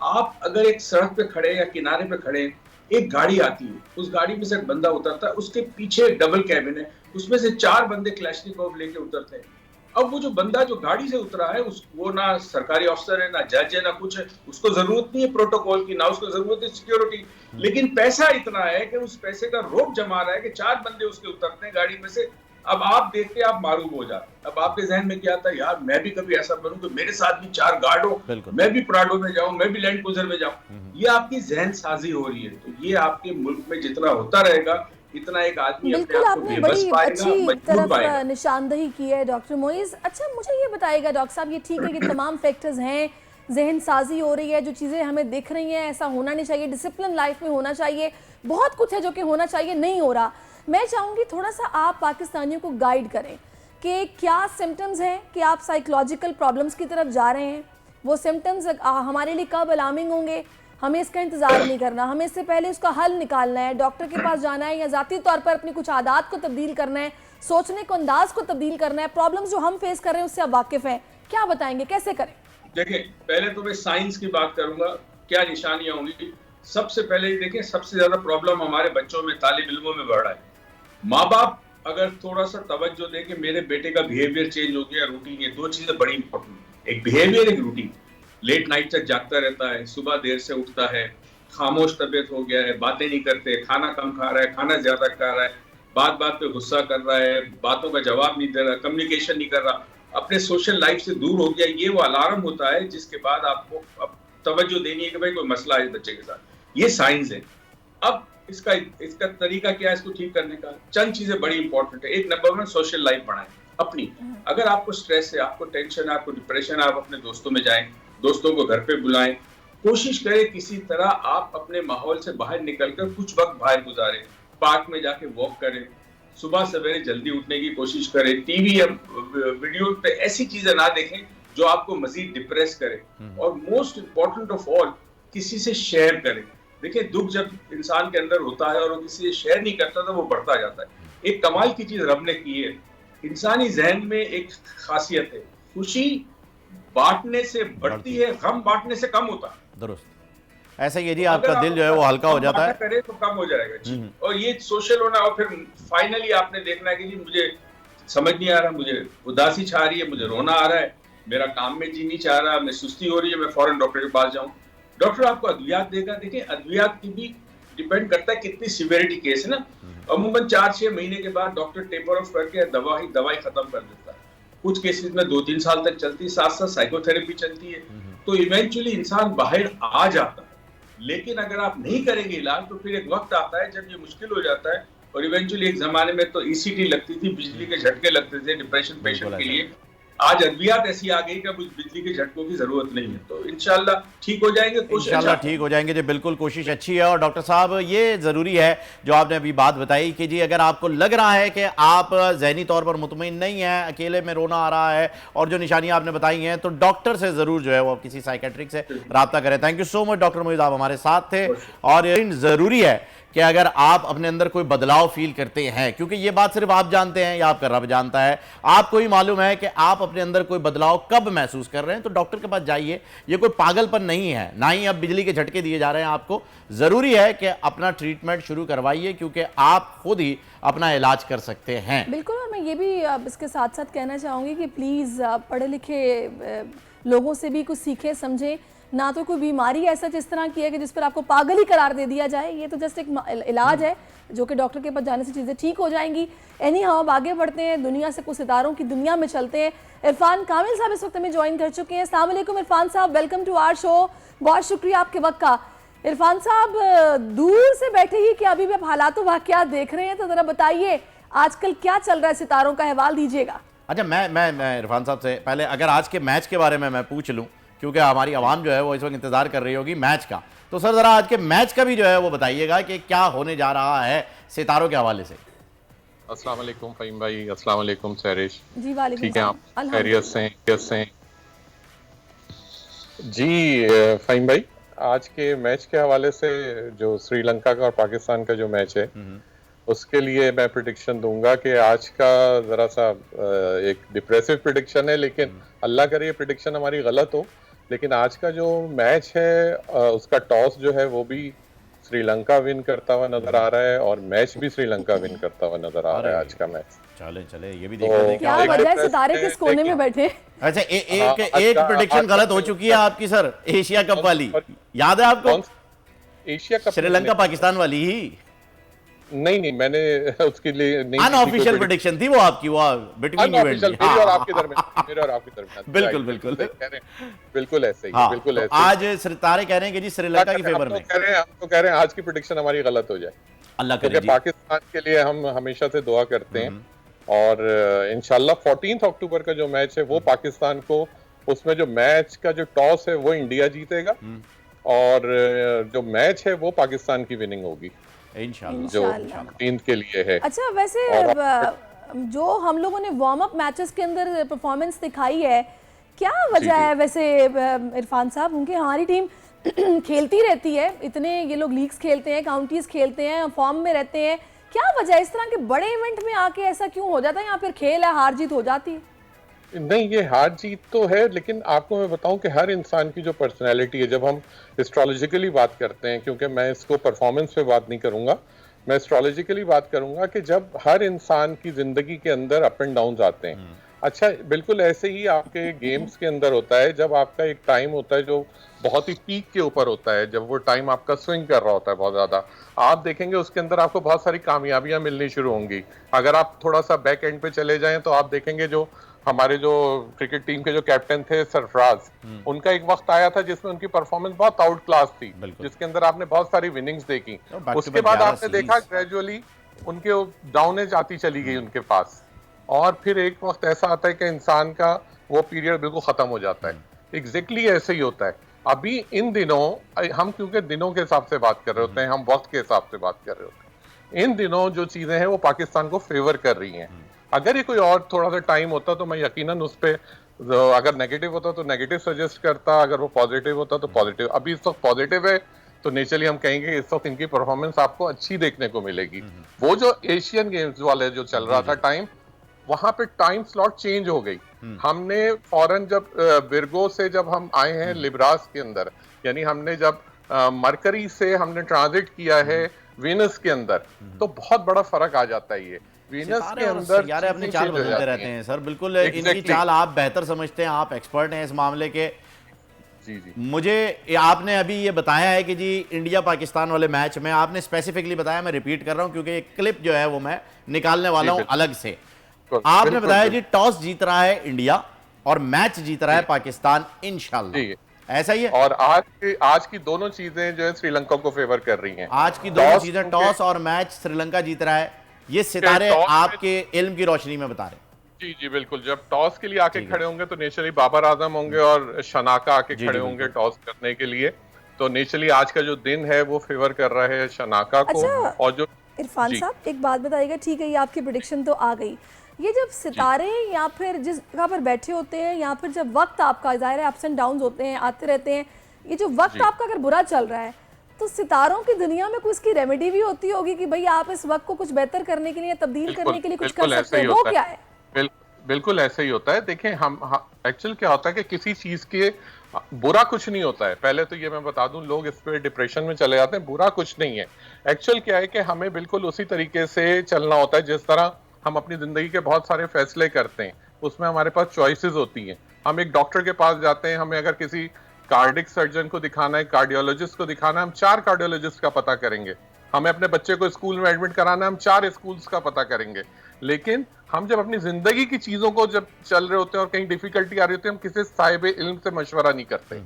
आप अगर एक सड़क पे खड़े या किनारे पे खड़े, एक गाड़ी आती है, उस गाड़ी में से एक बंदा उतरता है, उसके पीछे एक डबल कैबिन है, उसमें से 4 बंदे क्लैशनिकोव लेके उतरते हैं। अब वो जो बंदा जो गाड़ी से उतरा है, वो ना सरकारी अफसर है, ना जज है, ना कुछ है, उसको जरूरत नहीं है प्रोटोकॉल की, ना उसको जरूरत है सिक्योरिटी, लेकिन पैसा इतना है कि उस पैसे का रोब जमा रहा है कि 4 बंदे उसके उतरते हैं गाड़ी में से। अब आप देख के आप मारूम हो जाते हैं। अब आपके जहन में क्या आता है, यार मैं भी कभी ऐसा बनूं तो मेरे साथ भी 4 गार्ड हो, मैं भी प्राडो में जाऊं, मैं भी लैंड क्रूजर में जाऊं। ये आपकी जहन साजी हो रही है। तो ये आपके मुल्क में जितना होता रहेगा, इतना एक आदमी अपने बिल्कुल आप को आपने बेबस बड़ी पाएगा, अच्छी मजबूर तरफ पाएगा। निशानदही की है डॉक्टर मोइज। अच्छा मुझे ये बताइएगा डॉक्टर साहब, ये ठीक है कि तमाम फैक्टर्स हैं, जहन साजी हो रही है, जो चीज़ें हमें दिख रही हैं ऐसा होना नहीं चाहिए, डिसिप्लिन लाइफ में होना चाहिए, बहुत कुछ है जो कि होना चाहिए नहीं हो रहा। मैं चाहूँगी थोड़ा सा आप पाकिस्तानियों को गाइड करें कि क्या सिम्टम्स हैं कि आप साइकोलॉजिकल प्रॉब्लम्स की तरफ जा रहे हैं, वो सिम्टम्स हमारे लिए कब अलार्मिंग होंगे, हमें इसका इंतज़ार नहीं करना, हमें इससे पहले उसका हल निकालना है, डॉक्टर के पास जाना है या ज़ाती तौर पर अपनी कुछ आदत को तब्दील करना है, सोचने को अंदाज को तब्दील करना है, प्रॉब्लम्स जो हम फेस कर रहे हैं उससे आप वाकिफ़ हैं, क्या बताएंगे कैसे करें? देखिए, पहले तो मैं साइंस की बात करूंगा, क्या निशानियां होंगी। सबसे पहले देखें, सबसे ज्यादा प्रॉब्लम हमारे बच्चों में, तालिब इल्मों में बढ़ रहा है। माँ बाप अगर थोड़ा सा तवज्जो दे कि मेरे बेटे का बिहेवियर चेंज हो गया, रूटीन, ये दो चीजें बड़ी इंपॉर्टेंट, एक बिहेवियर, एक रूटीन। लेट नाइट तक जागता रहता है, सुबह देर से उठता है, खामोश तबीयत हो गया है, बातें नहीं करते, खाना कम खा रहा है, खाना ज्यादा खा रहा है, बात बात पे गुस्सा कर रहा है, बातों का जवाब नहीं दे रहा, कम्युनिकेशन नहीं कर रहा, अपने सोशल लाइफ से दूर हो गया, ये वो अलार्म होता है जिसके बाद आपको अब तवज्जो देनी है कि भाई कोई मसला है बच्चे के साथ। ये साइंस है। अब इसका तरीका क्या है इसको ठीक करने का? चंद चीजें बड़ी इंपॉर्टेंट है। एक, नंबर 1, सोशल लाइफ बढ़ाएं अपनी। अगर आपको स्ट्रेस है, आपको टेंशन है, आपको डिप्रेशन है, आप अपने दोस्तों में जाएं, दोस्तों को घर पे बुलाएं, कोशिश करें किसी तरह आप अपने माहौल से बाहर निकलकर कुछ वक्त बाहर गुजारें, पार्क में जाके वॉक करें, सुबह सवेरे जल्दी उठने की कोशिश करें, टीवी या वीडियो पे ऐसी चीजें ना देखें जो आपको मजीद डिप्रेस करे, और मोस्ट इंपॉर्टेंट ऑफ ऑल, किसी से शेयर करें। देखिए, दुख जब इंसान के अंदर होता है और वो किसी से शेयर नहीं करता तो वो बढ़ता जाता है। एक कमाल की चीज रब ने की है, इंसानी जहन में एक खासियत है, खुशी बांटने से बढ़ती है, गम बांटने से कम होता है। दुरुस्त, ऐसा ये जी आपका दिल जो है वो हल्का हो जाता है, करे तो कम हो जाएगा जी। और ये सोशल होना, और फिर फाइनली आपने देखना है कि जी मुझे समझ नहीं आ रहा, मुझे उदासी छा रही है, मुझे रोना आ रहा है, मेरा काम में जी नहीं चाह रहा, मैं सुस्ती हो रही है, मैं फौरन डॉक्टर के पास जाऊं। डॉक्टर आपको अद्वियात देगा। देखिए, अद्वियात की भी डिपेंड करता है कितनी सिवियरिटी केस है ना। अमूमन 4-6 महीने के बाद डॉक्टर टेपर ऑफ करके दवाई खत्म कर देता है। कुछ केसेस में 2-3 साल तक चलती है, साथ साथ साइकोथेरेपी चलती है, तो इवेंचुअली इंसान बाहर आ जाता है। लेकिन अगर आप नहीं करेंगे इलाज तो फिर एक वक्त आता है जब ये मुश्किल हो जाता है। और इवेंचुअली एक जमाने में तो ECT लगती थी, बिजली के झटके लगते थे डिप्रेशन पेशेंट के लिए। आज अद्वियात ऐसी आ गई कि अब बिजली के झटकों की जरूरत नहीं है, तो इंशाल्लाह ठीक हो जाएंगे। इंशाल्लाह ठीक हो जाएंगे जी, बिल्कुल कोशिश अच्छी है। और डॉक्टर साहब, ये ज़रूरी है जो आपने अभी बात बताई कि जी अगर आपको लग रहा है कि आप ज़हनी तौर पर मुतमईन नहीं हैं, अकेले में रोना आ रहा है और जो निशानियां आपने बताई हैं, तो डॉक्टर से ज़रूर जो है वो किसी साइकेट्रिक से रब्ता करें। Thank you so much doctor Moiz, आप हमारे साथ थे। और ज़रूरी है कि अगर आप अपने अंदर कोई बदलाव फील करते हैं, क्योंकि ये बात सिर्फ आप जानते हैं या आपका रब जानता है, आपको ही मालूम है कि आप अपने अंदर कोई बदलाव कब महसूस कर रहे हैं, तो डॉक्टर के पास जाइए। ये कोई पागलपन नहीं है, ना ही अब बिजली के झटके दिए जा रहे हैं आपको। ज़रूरी है कि अपना ट्रीटमेंट शुरू करवाइए, क्योंकि आप खुद ही अपना इलाज कर सकते हैं। बिल्कुल। और मैं ये भी इसके साथ साथ कहना चाहूँगी कि प्लीज़ पढ़े लिखे लोगों से भी कुछ सीखें समझें, ना तो कोई बीमारी ऐसा जिस तरह की है कि जिस पर आपको पागल ही करार दे दिया जाए। ये तो जस्ट एक इलाज है जो कि डॉक्टर के पास जाने से चीज़ें ठीक हो जाएंगी। एनी हाउ अब आगे बढ़ते हैं, दुनिया से कुछ सितारों की दुनिया में चलते हैं। इरफान कामिल साहब इस वक्त हमें ज्वाइन कर चुके हैं। अस्सलाम वालेकुम इरफान साहब, वेलकम टू आवर शो। बहुत शुक्रिया आपके वक्त का। इरफान साहब, दूर से बैठे ही कि अभी भी आप हालात वाक़यात देख रहे हैं, तो ज़रा बताइए आजकल क्या चल रहा है, सितारों का अहवाल दीजिएगा। अच्छा, मैं इरफान साहब से पहले अगर आज के मैच के बारे में मैं पूछ लूँ, क्योंकि हमारी आवाम जो है वो इस वक्त इंतजार कर रही होगी मैच का, तो सर ज़रा आज के मैच का भी जो है वो बताइएगा कि क्या होने जा रहा है सितारों के हवाले से। अस्सलाम वालेकुम फ़हीम भाई, अस्सलाम वालेकुम सैरिश जी। वालेकुम। ठीक है, आप खैरियत से? जी फ़हीम भाई, आज के मैच के हवाले से जो श्रीलंका का और पाकिस्तान का जो मैच है उसके लिए मैं प्रेडिक्शन दूंगा कि आज का ज़रा सा एक डिप्रेसिव प्रेडिक्शन है, लेकिन अल्लाह करे ये प्रेडिक्शन हमारी गलत हो। लेकिन आज का जो मैच है उसका टॉस जो है वो भी श्रीलंका विन करता हुआ नजर आ रहा है और मैच भी श्रीलंका विन करता हुआ नजर आ रहा है आज का मैच। चले ये भी देखा क्या वजह है, सितारे किस कोने में बैठे? अच्छा, एक प्रेडिक्शन गलत हो चुकी है आपकी सर, एशिया कप वाली, याद है आपको? एशिया कप श्रीलंका पाकिस्तान वाली ही? नहीं, मैंने उसके लिए नहीं, अनऑफिशियल प्रेडिक्शन थी वो आपकी, वो बिटवीन इवेंट, मेरे और आपके दरमियान। बिल्कुल ऐसे ही, बिल्कुल ऐसे। आज सितारे कह रहे हैं कि जी श्रीलंका की फेवर में। हम तो कह रहे हैं आज की प्रेडिक्शन हमारी गलत हो जाए। अल्लाह करे क्योंकि जी। पाकिस्तान के लिए हम हमेशा से दुआ करते हैं और इंशाल्लाह 14 अक्टूबर का जो मैच है वो पाकिस्तान को, उसमें जो मैच का जो टॉस है वो इंडिया जीतेगा और जो मैच है वो पाकिस्तान की विनिंग होगी इंशाल्लाह जो 3 के लिए है। अच्छा, वैसे जो हम लोगों ने वार्म अप मैचेस के अंदर परफॉर्मेंस दिखाई है, क्या वजह है वैसे इरफान साहब? उनके हमारी टीम खेलती रहती है, इतने ये लोग लीग्स खेलते हैं, काउंटीज खेलते हैं, फॉर्म में रहते हैं, क्या वजह है इस तरह के बड़े इवेंट में आके ऐसा क्यों हो जाता है, या फिर खेल है, हार जीत हो जाती है? नहीं, ये हार जीत तो है, लेकिन आपको मैं बताऊं कि हर इंसान की जो पर्सनैलिटी है, जब हम एस्ट्रोलॉजिकली बात करते हैं, क्योंकि मैं इसको परफॉर्मेंस पे बात नहीं करूंगा, मैं एस्ट्रोलॉजिकली बात करूंगा कि जब हर इंसान की जिंदगी के अंदर अप एंड डाउन आते हैं, अच्छा बिल्कुल ऐसे ही आपके गेम्स के अंदर होता है, जब आपका एक टाइम होता है जो बहुत ही पीक के ऊपर होता है, जब वो टाइम आपका स्विंग कर रहा होता है बहुत ज्यादा, आप देखेंगे उसके अंदर आपको बहुत सारी कामयाबियां मिलनी शुरू होंगी। अगर आप थोड़ा सा बैक एंड पे चले जाएं तो आप देखेंगे जो हमारे जो क्रिकेट टीम के जो कैप्टन थे सरफराज, उनका एक वक्त आया था जिसमें उनकी परफॉर्मेंस बहुत आउट क्लास थी, जिसके अंदर आपने बहुत सारी विनिंग्स देखी, उसके बाद आपने देखा ग्रेजुअली उनके डाउन एज आती चली गई उनके पास, और फिर एक वक्त ऐसा आता है कि इंसान का वो पीरियड बिल्कुल खत्म हो जाता है। एग्जैक्टली ऐसे ही होता है। अभी इन दिनों हम क्योंकि दिनों के हिसाब से बात कर रहे होते हैं, हम वक्त के हिसाब से बात कर रहे होते हैं, इन दिनों जो चीजें हैं वो पाकिस्तान को फेवर कर रही हैं। अगर ये कोई और थोड़ा सा टाइम होता तो मैं यकीनन उस पे, अगर नेगेटिव होता तो नेगेटिव सजेस्ट करता, अगर वो पॉजिटिव होता तो पॉजिटिव। अभी इस वक्त पॉजिटिव है तो नेचुरली हम कहेंगे इस वक्त इनकी परफॉर्मेंस आपको अच्छी देखने को मिलेगी। वो जो एशियन गेम्स वाले जो चल रहा था टाइम, वहां पे टाइम स्लॉट चेंज हो गई। हमने फौरन जब विर्गो से जब हम आए हैं लिब्रास के अंदर, यानी हमने जब मरकरी से हमने ट्रांजिट किया है वीनस के अंदर, तो बहुत बड़ा फर्क आ जाता है। ये वीनस के अंदर यार अपनी चाल बदलते रहते हैं सर, बिल्कुल इनकी चाल आप बेहतर समझते हैं, आप एक्सपर्ट हैं इस मामले के। जी मुझे आपने अभी ये बताया है कि जी इंडिया पाकिस्तान वाले मैच में आपने स्पेसिफिकली बताया, मैं रिपीट कर रहा हूं क्योंकि एक क्लिप जो है वो मैं निकालने वाला हूं अलग से। आपने बताया जी टॉस जीत रहा है इंडिया और मैच जीत रहा है पाकिस्तान इंशाल्लाह, ऐसा ही है। और आज की दोनों चीजें जो है श्रीलंका को फेवर कर रही हैं। आज की दोनों चीजें, टॉस और मैच श्रीलंका जीत रहा है, ये सितारे आपके इल्म की रोशनी में बता रहे। जी जी बिल्कुल, जब टॉस के लिए आके खड़े होंगे तो नेचुरली बाबर आजम होंगे और शनाका आके खड़े होंगे टॉस करने के लिए, तो नेचुरली आज का जो दिन है वो फेवर कर रहा है शनाका को। और जो इरफान साहब एक बात बताइएगा, ठीक है ये आपकी प्रेडिक्शन तो आ गई, ये जब सितारे या फिर जिस जगह पर बैठे होते हैं या फिर जब वक्त आपका, जाहिर है अप्स एंड डाउन्स होते हैं, आते रहते हैं, ये जो वक्त आपका अगर बुरा चल रहा है तो सितारों की दुनिया में कुछ इसकी रेमेडी भी होती होगी कि भाई आप इस वक्त को कुछ बेहतर करने के लिए, तब्दील करने के लिए कुछ कर सकते हैं, वो क्या है? बिल्कुल ऐसे ही होता है। देखें हम एक्चुअल क्या होता है कि किसी चीज के बुरा कुछ नहीं होता है, पहले तो ये मैं बता दूं, लोग इस पे डिप्रेशन में चले जाते हैं, बुरा कुछ नहीं है। एक्चुअल क्या है कि हमें बिल्कुल उसी तरीके से चलना होता है जिस तरह हम अपनी जिंदगी के बहुत सारे फैसले करते हैं, उसमें हमारे पास चॉइसेस होती हैं। हम एक डॉक्टर के पास जाते हैं, हमें अगर किसी कार्डिक सर्जन को दिखाना है, कार्डियोलॉजिस्ट को दिखाना है, हम 4 कार्डियोलॉजिस्ट का पता करेंगे। हमें अपने बच्चे को स्कूल में एडमिट कराना है, हम 4 स्कूल्स का पता करेंगे। लेकिन हम जब अपनी जिंदगी की चीजों को जब चल रहे होते हैं और कहीं डिफिकल्टी आ रही होती है, हम किसी साहिब इल्म से मशवरा नहीं करते।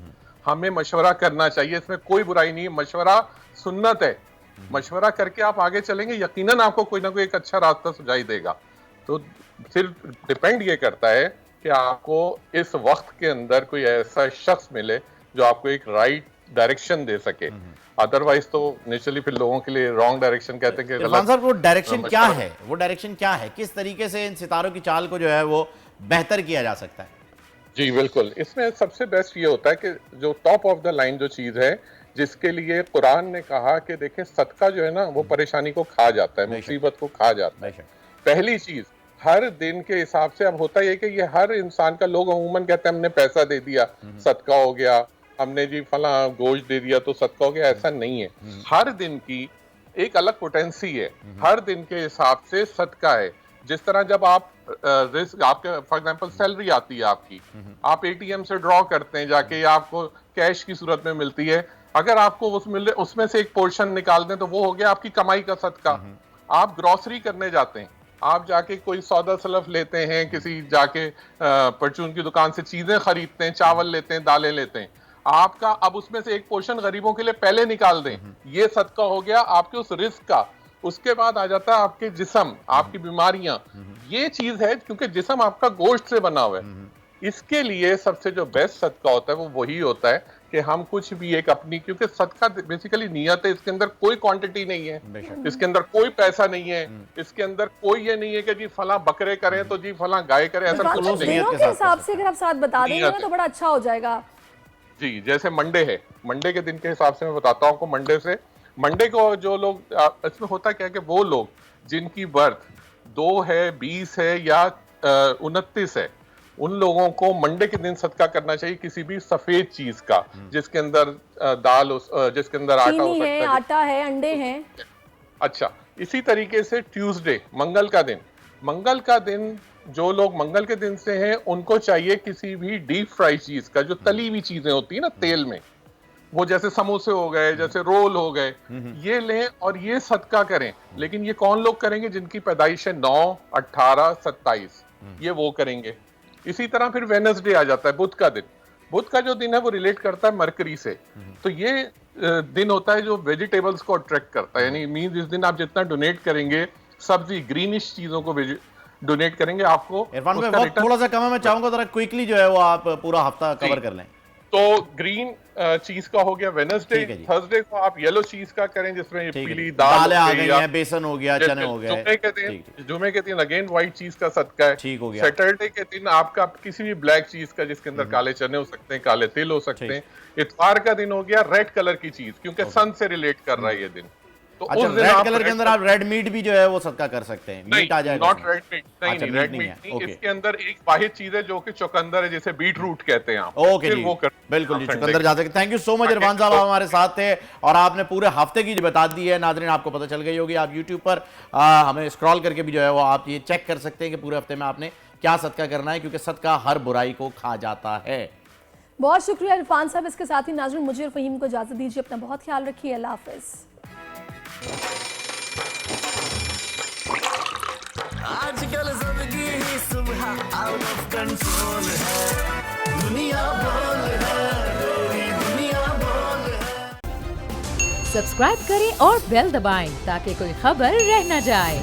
हमें मशवरा करना चाहिए, इसमें कोई बुराई नहीं है, मशवरा सुन्नत है। मशवरा करके आप आगे चलेंगे, यकीनन आपको कोई ना कोई एक अच्छा रास्ता सुझाई देगा। तो सिर्फ डिपेंड ये करता है कि आपको इस वक्त के अंदर कोई ऐसा शख्स मिले जो आपको एक राइट डायरेक्शन दे सके, अदरवाइज तो नेचुरली फिर लोगों के लिए रॉन्ग डायरेक्शन कहते हैं कि गलत। सर वो डायरेक्शन क्या है, वो डायरेक्शन क्या है, किस तरीके से इन सितारों की चाल को जो है वो बेहतर किया जा सकता है? जी बिल्कुल, इसमें सबसे बेस्ट ये होता है कि जो टॉप ऑफ द लाइन जो चीज है, जिसके लिए कुरान ने कहा कि देखें सदका जो है ना वो परेशानी को खा जाता है, मुसीबत को खा जाता है। पहली चीज हर दिन के हिसाब से अब होता है कि ये हर इंसान का, लोग अमूमन कहते हैं हमने पैसा दे दिया सदका हो गया, हमने जी फला गोश्त दे दिया तो सदका हो गया, ऐसा नहीं है। हर दिन की एक अलग पोटेंसी है, हर दिन के हिसाब से सदका है। जिस तरह जब आप रिस्क, आपके फॉर एग्जांपल सैलरी आती है आपकी, आप एटीएम से ड्रॉ करते हैं जाके, या आपको कैश की सूरत में मिलती है, अगर आपको उसमें से एक पोर्शन निकाल दें तो वो हो गया आपकी कमाई का सदका। आप ग्रोसरी करने जाते हैं, आप जाके कोई सौदा सलफ लेते हैं, किसी जाके परचून की दुकान से चीजें खरीदते हैं, चावल लेते हैं, दालें लेते हैं, आपका अब उसमें से एक पोर्शन गरीबों के लिए पहले निकाल दें, ये सदका हो गया आपके उस रिस्क का। उसके बाद आ जाता है आपके जिस्म, आपकी बीमारियां। ये चीज है क्योंकि जिस्म आपका गोश्त से बना हुआ है। इसके लिए सबसे जो बेस्ट सदका होता है वो वही होता है कि हम कुछ भी एक अपनी, क्योंकि सदका बेसिकली नियत है, इसके अंदर कोई क्वांटिटी नहीं है, इसके अंदर कोई पैसा नहीं है, इसके अंदर कोई ये नहीं है कि जी फला बकरे करें तो जी फला गाय करें, ऐसा कुछ नहीं है। दिनों के हिसाब से अगर आप साथ बता देंगे ना तो बड़ा अच्छा हो जाएगा। जी, जैसे मंडे है, मंडे के दिन के हिसाब से मैं बताता हूँ आपको। मंडे को जो लोग, इसमें होता क्या है कि वो लोग जिनकी बर्थ 2 है, 20 है या 29 है, उन लोगों को मंडे के दिन सदका करना चाहिए किसी भी सफेद चीज का, जिसके अंदर दाल, जिसके अंदर आटा हो सकता है, आटा है, अंडे हैं। अच्छा, इसी तरीके से ट्यूसडे, मंगल का दिन जो लोग मंगल के दिन से हैं उनको चाहिए किसी भी डीप फ्राई चीज का, जो तली हुई चीजें होती है ना तेल में, वो जैसे समोसे हो गए, जैसे रोल हो गए, ये लें और ये सदका करें। लेकिन ये कौन लोग करेंगे? जिनकी पैदाइश है 9, 18, 27, ये वो करेंगे। इसी तरह फिर वेडनेसडे आ जाता है, बुध का जो दिन है वो रिलेट करता है मरकरी से। तो ये दिन होता है जो वेजिटेबल्स को अट्रैक्ट करता है, यानी मींस इस दिन आप जितना डोनेट करेंगे, सब्जी ग्रीनिश चीजों को डोनेट करेंगे, आपको इरफान भाई वक्त थोड़ा सा कम है, मैं चाहूंगा जरा क्विकली जो है वो आप पूरा हफ्ता कवर कर लें। तो ग्रीन चीज का हो गया वेडनेसडे। थर्सडे को आप येलो चीज का करें, जिसमें पीली दाल आ गई है, बेसन हो गया, चने हो गए। जुमे के दिन अगेन व्हाइट चीज का सदका है, ठीक हो गया। सैटरडे के दिन आपका किसी भी ब्लैक चीज का, जिसके अंदर काले चने हो सकते हैं, काले तिल हो सकते हैं। इतवार का दिन हो गया रेड कलर की चीज, क्योंकि सन से रिलेट कर रहा है ये दिन। तो अच्छा, रेड कलर के अंदर आप रेड मीट भी जो है वो सदका कर सकते हैं, मीट आ जाएगा। नॉट रेड मीट, नहीं, रेड मीट नहीं। इसके अंदर एक वाहिद चीज है जो कि चुकंदर है, जैसे बीट रूट कहते हैं आप। ओके जी, बिल्कुल जी, चुकंदर जा सकते। Thank you so much Irfan साहब, आप हमारे साथ थे और आपने पूरे हफ्ते की जो बता दी है। नाज़रीन, आपको पता चल गई होगी, आप यूट्यूब पर हमें स्क्रॉल करके भी जो है वो आप ये चेक कर सकते हैं कि पूरे हफ्ते में आपने क्या सदका करना है, क्योंकि सदका हर बुराई को खा जाता है। बहुत शुक्रिया इरफान साहब। इसके साथ ही नाज़रीन, मुझे और फहीम को इजाजत दीजिए। अपना बहुत ख्याल रखिए। अल्लाह हाफिज़। आजकल जिंदगी ही सुबह आउट ऑफ कंट्रोल है, दुनिया बोल है, दुनिया बोल है। सब्सक्राइब करें और बेल दबाएं ताकि कोई खबर रह न जाए।